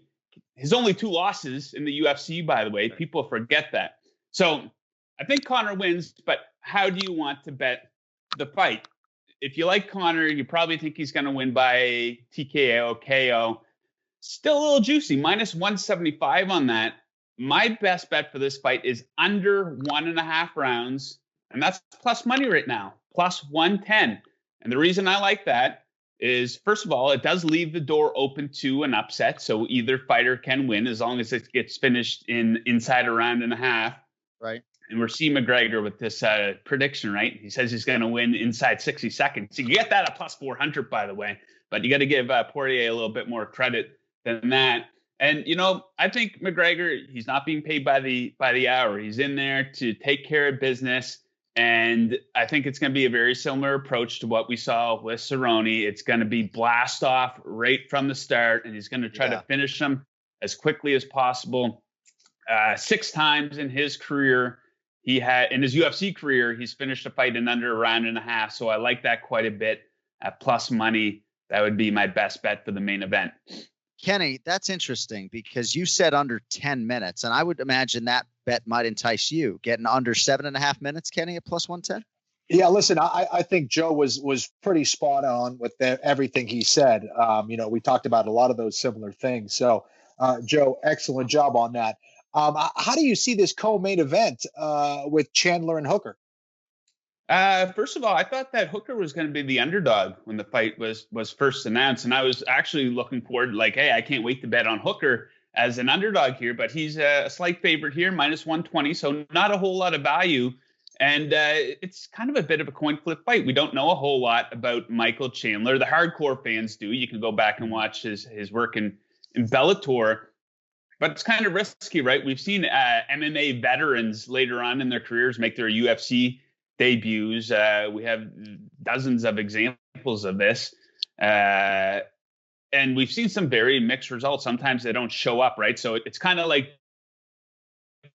His only 2 losses in the UFC, by the way. People forget that. So I think Conor wins, but how do you want to bet the fight? If you like Conor, you probably think he's going to win by TKO, KO. Still a little juicy, minus 175 on that. My best bet for this fight is under 1.5 rounds, and that's plus money right now, plus 110. And the reason I like that is, first of all, it does leave the door open to an upset, so either fighter can win as long as it gets finished inside a round and a half. Right. And we're seeing McGregor with this prediction, right? He says he's going to win inside 60 seconds. So you get that at plus 400, by the way. But you got to give Poirier a little bit more credit than that. And, I think McGregor, he's not being paid by the hour. He's in there to take care of business. And I think it's going to be a very similar approach to what we saw with Cerrone. It's going to be blast off right from the start, and he's going to try to finish them as quickly as possible. 6 times in his career, in his UFC career, he's finished a fight in under a round and a half. So I like that quite a bit at plus money. That would be my best bet for the main event. Kenny, that's interesting because you said under 10 minutes, and I would imagine that bet might entice you. Getting under 7.5 minutes, Kenny, at plus 110? Yeah, listen, I think Joe was pretty spot on with everything he said. We talked about a lot of those similar things. So, Joe, excellent job on that. How do you see this co-main event with Chandler and Hooker? First of all, I thought that Hooker was going to be the underdog when the fight was first announced. And I was actually looking forward, hey, I can't wait to bet on Hooker as an underdog here. But he's a slight favorite here, minus 120. So not a whole lot of value. And it's kind of a bit of a coin flip fight. We don't know a whole lot about Michael Chandler. The hardcore fans do. You can go back and watch his work in Bellator. But it's kind of risky, right? We've seen MMA veterans later on in their careers make their UFC debuts. We have dozens of examples of this. And we've seen some very mixed results. Sometimes they don't show up, right? So it's kind of like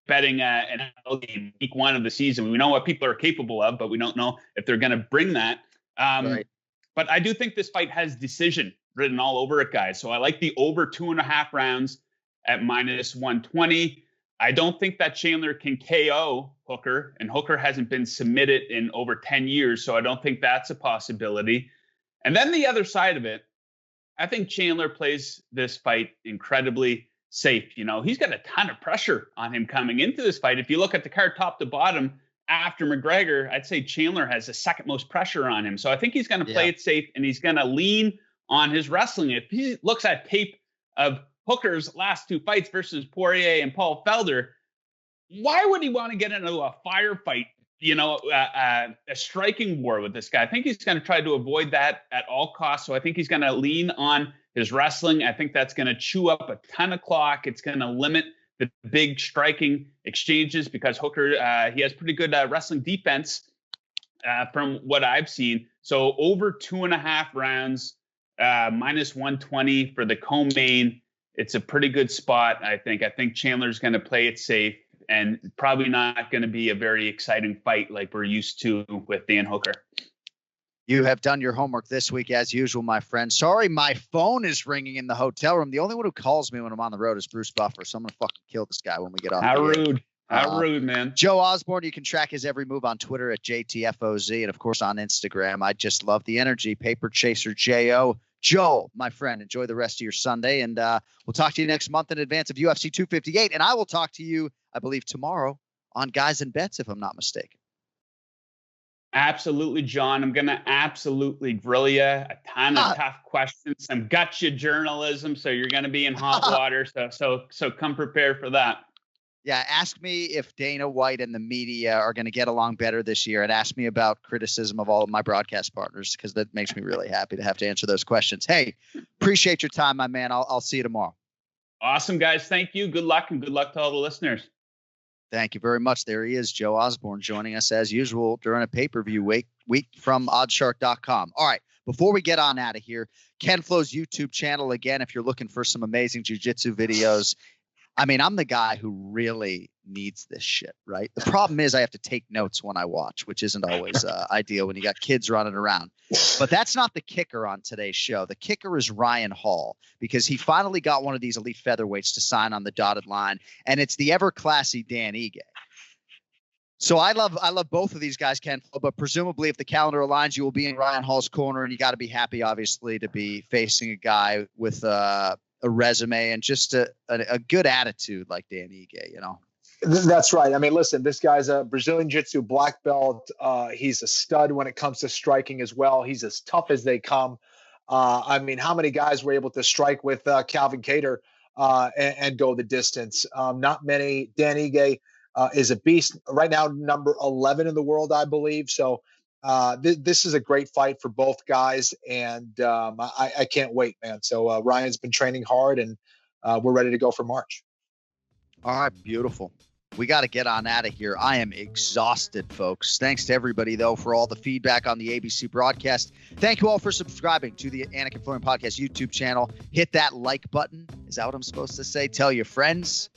betting an NFL game week 1 of the season. We know what people are capable of, but we don't know if they're going to bring that. Right. But I do think this fight has decision written all over it, guys. So I like the over 2.5 rounds at minus 120. I don't think that Chandler can KO Hooker, and Hooker hasn't been submitted in over 10 years, so I don't think that's a possibility. And then the other side of it, I think Chandler plays this fight incredibly safe. He's got a ton of pressure on him coming into this fight. If you look at the card top to bottom after McGregor, I'd say Chandler has the second most pressure on him. So I think he's going to play it safe, and he's going to lean on his wrestling. If he looks at tape of Hooker's last 2 fights versus Poirier and Paul Felder, why would he want to get into a firefight, a striking war with this guy? I think he's going to try to avoid that at all costs. So I think he's going to lean on his wrestling. I think that's going to chew up a ton of clock. It's going to limit the big striking exchanges because Hooker, he has pretty good wrestling defense from what I've seen. So over 2.5 rounds, minus 120 for the co-main. It's a pretty good spot, I think. I think Chandler's going to play it safe and probably not going to be a very exciting fight like we're used to with Dan Hooker. You have done your homework this week, as usual, my friend. Sorry, my phone is ringing in the hotel room. The only one who calls me when I'm on the road is Bruce Buffer, so I'm going to fucking kill this guy when we get off. How rude. How rude, man. Joe Osborne, you can track his every move on Twitter at JTFOZ and, of course, on Instagram. I just love the energy. Paper Chaser J.O. Joel, my friend, enjoy the rest of your Sunday, and we'll talk to you next month in advance of UFC 258, and I will talk to you, I believe, tomorrow on Guys and Bets, if I'm not mistaken. Absolutely, John. I'm going to absolutely grill you. A ton of tough questions, some gotcha journalism, so you're going to be in hot water, so come prepared for that. Yeah, ask me if Dana White and the media are going to get along better this year, and ask me about criticism of all of my broadcast partners, because that makes me really happy to have to answer those questions. Hey, appreciate your time, my man. I'll see you tomorrow. Awesome, guys. Thank you. Good luck, and good luck to all the listeners. Thank you very much. There he is, Joe Osborne, joining us as usual during a pay-per-view week from Oddsshark.com. All right, before we get on out of here, Ken-Flo's YouTube channel, again, if you're looking for some amazing jiu-jitsu videos, I mean, I'm the guy who really needs this shit, right? The problem is I have to take notes when I watch, which isn't always ideal when you got kids running around. But that's not the kicker on today's show. The kicker is Ryan Hall, because he finally got one of these elite featherweights to sign on the dotted line, and it's the ever classy Dan Ige. So I love both of these guys, Ken-Flo, but presumably if the calendar aligns, you will be in Ryan Hall's corner, and you got to be happy, obviously, to be facing a guy with a resume and just a good attitude like Dan Ige, you know? That's right. I mean, listen, this guy's a Brazilian Jiu-Jitsu black belt. He's a stud when it comes to striking as well. He's as tough as they come. I mean, how many guys were able to strike with Calvin Kattar and go the distance? Not many. Dan Ige is a beast right now, number 11 in the world, I believe. So this is a great fight for both guys, and I can't wait, man. So Ryan's been training hard, and we're ready to go for March. All right, beautiful. We got to get on out of here. I am exhausted, folks. Thanks to everybody, though, for all the feedback on the ABC broadcast. Thank you all for subscribing to the Anik and Florian Podcast YouTube channel. Hit that like button. Is that what I'm supposed to say? Tell your friends.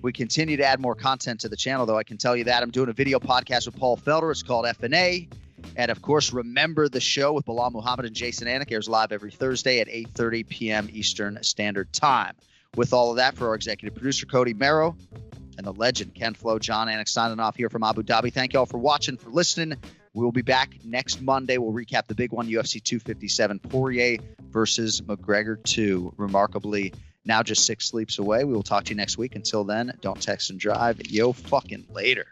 We continue to add more content to the channel, though. I can tell you that. I'm doing a video podcast with Paul Felder. It's called F&A. And, of course, remember the show with Bilal Muhammad and Jason Anik airs live every Thursday at 8:30 p.m. Eastern Standard Time. With all of that, for our executive producer, Cody Merrow, and the legend, Ken-Flo, Jon Anik, signing off here from Abu Dhabi. Thank you all for watching, for listening. We'll be back next Monday. We'll recap the big one, UFC 257, Poirier versus McGregor II. Remarkably, now just 6 sleeps away. We will talk to you next week. Until then, don't text and drive. Yo, fucking later.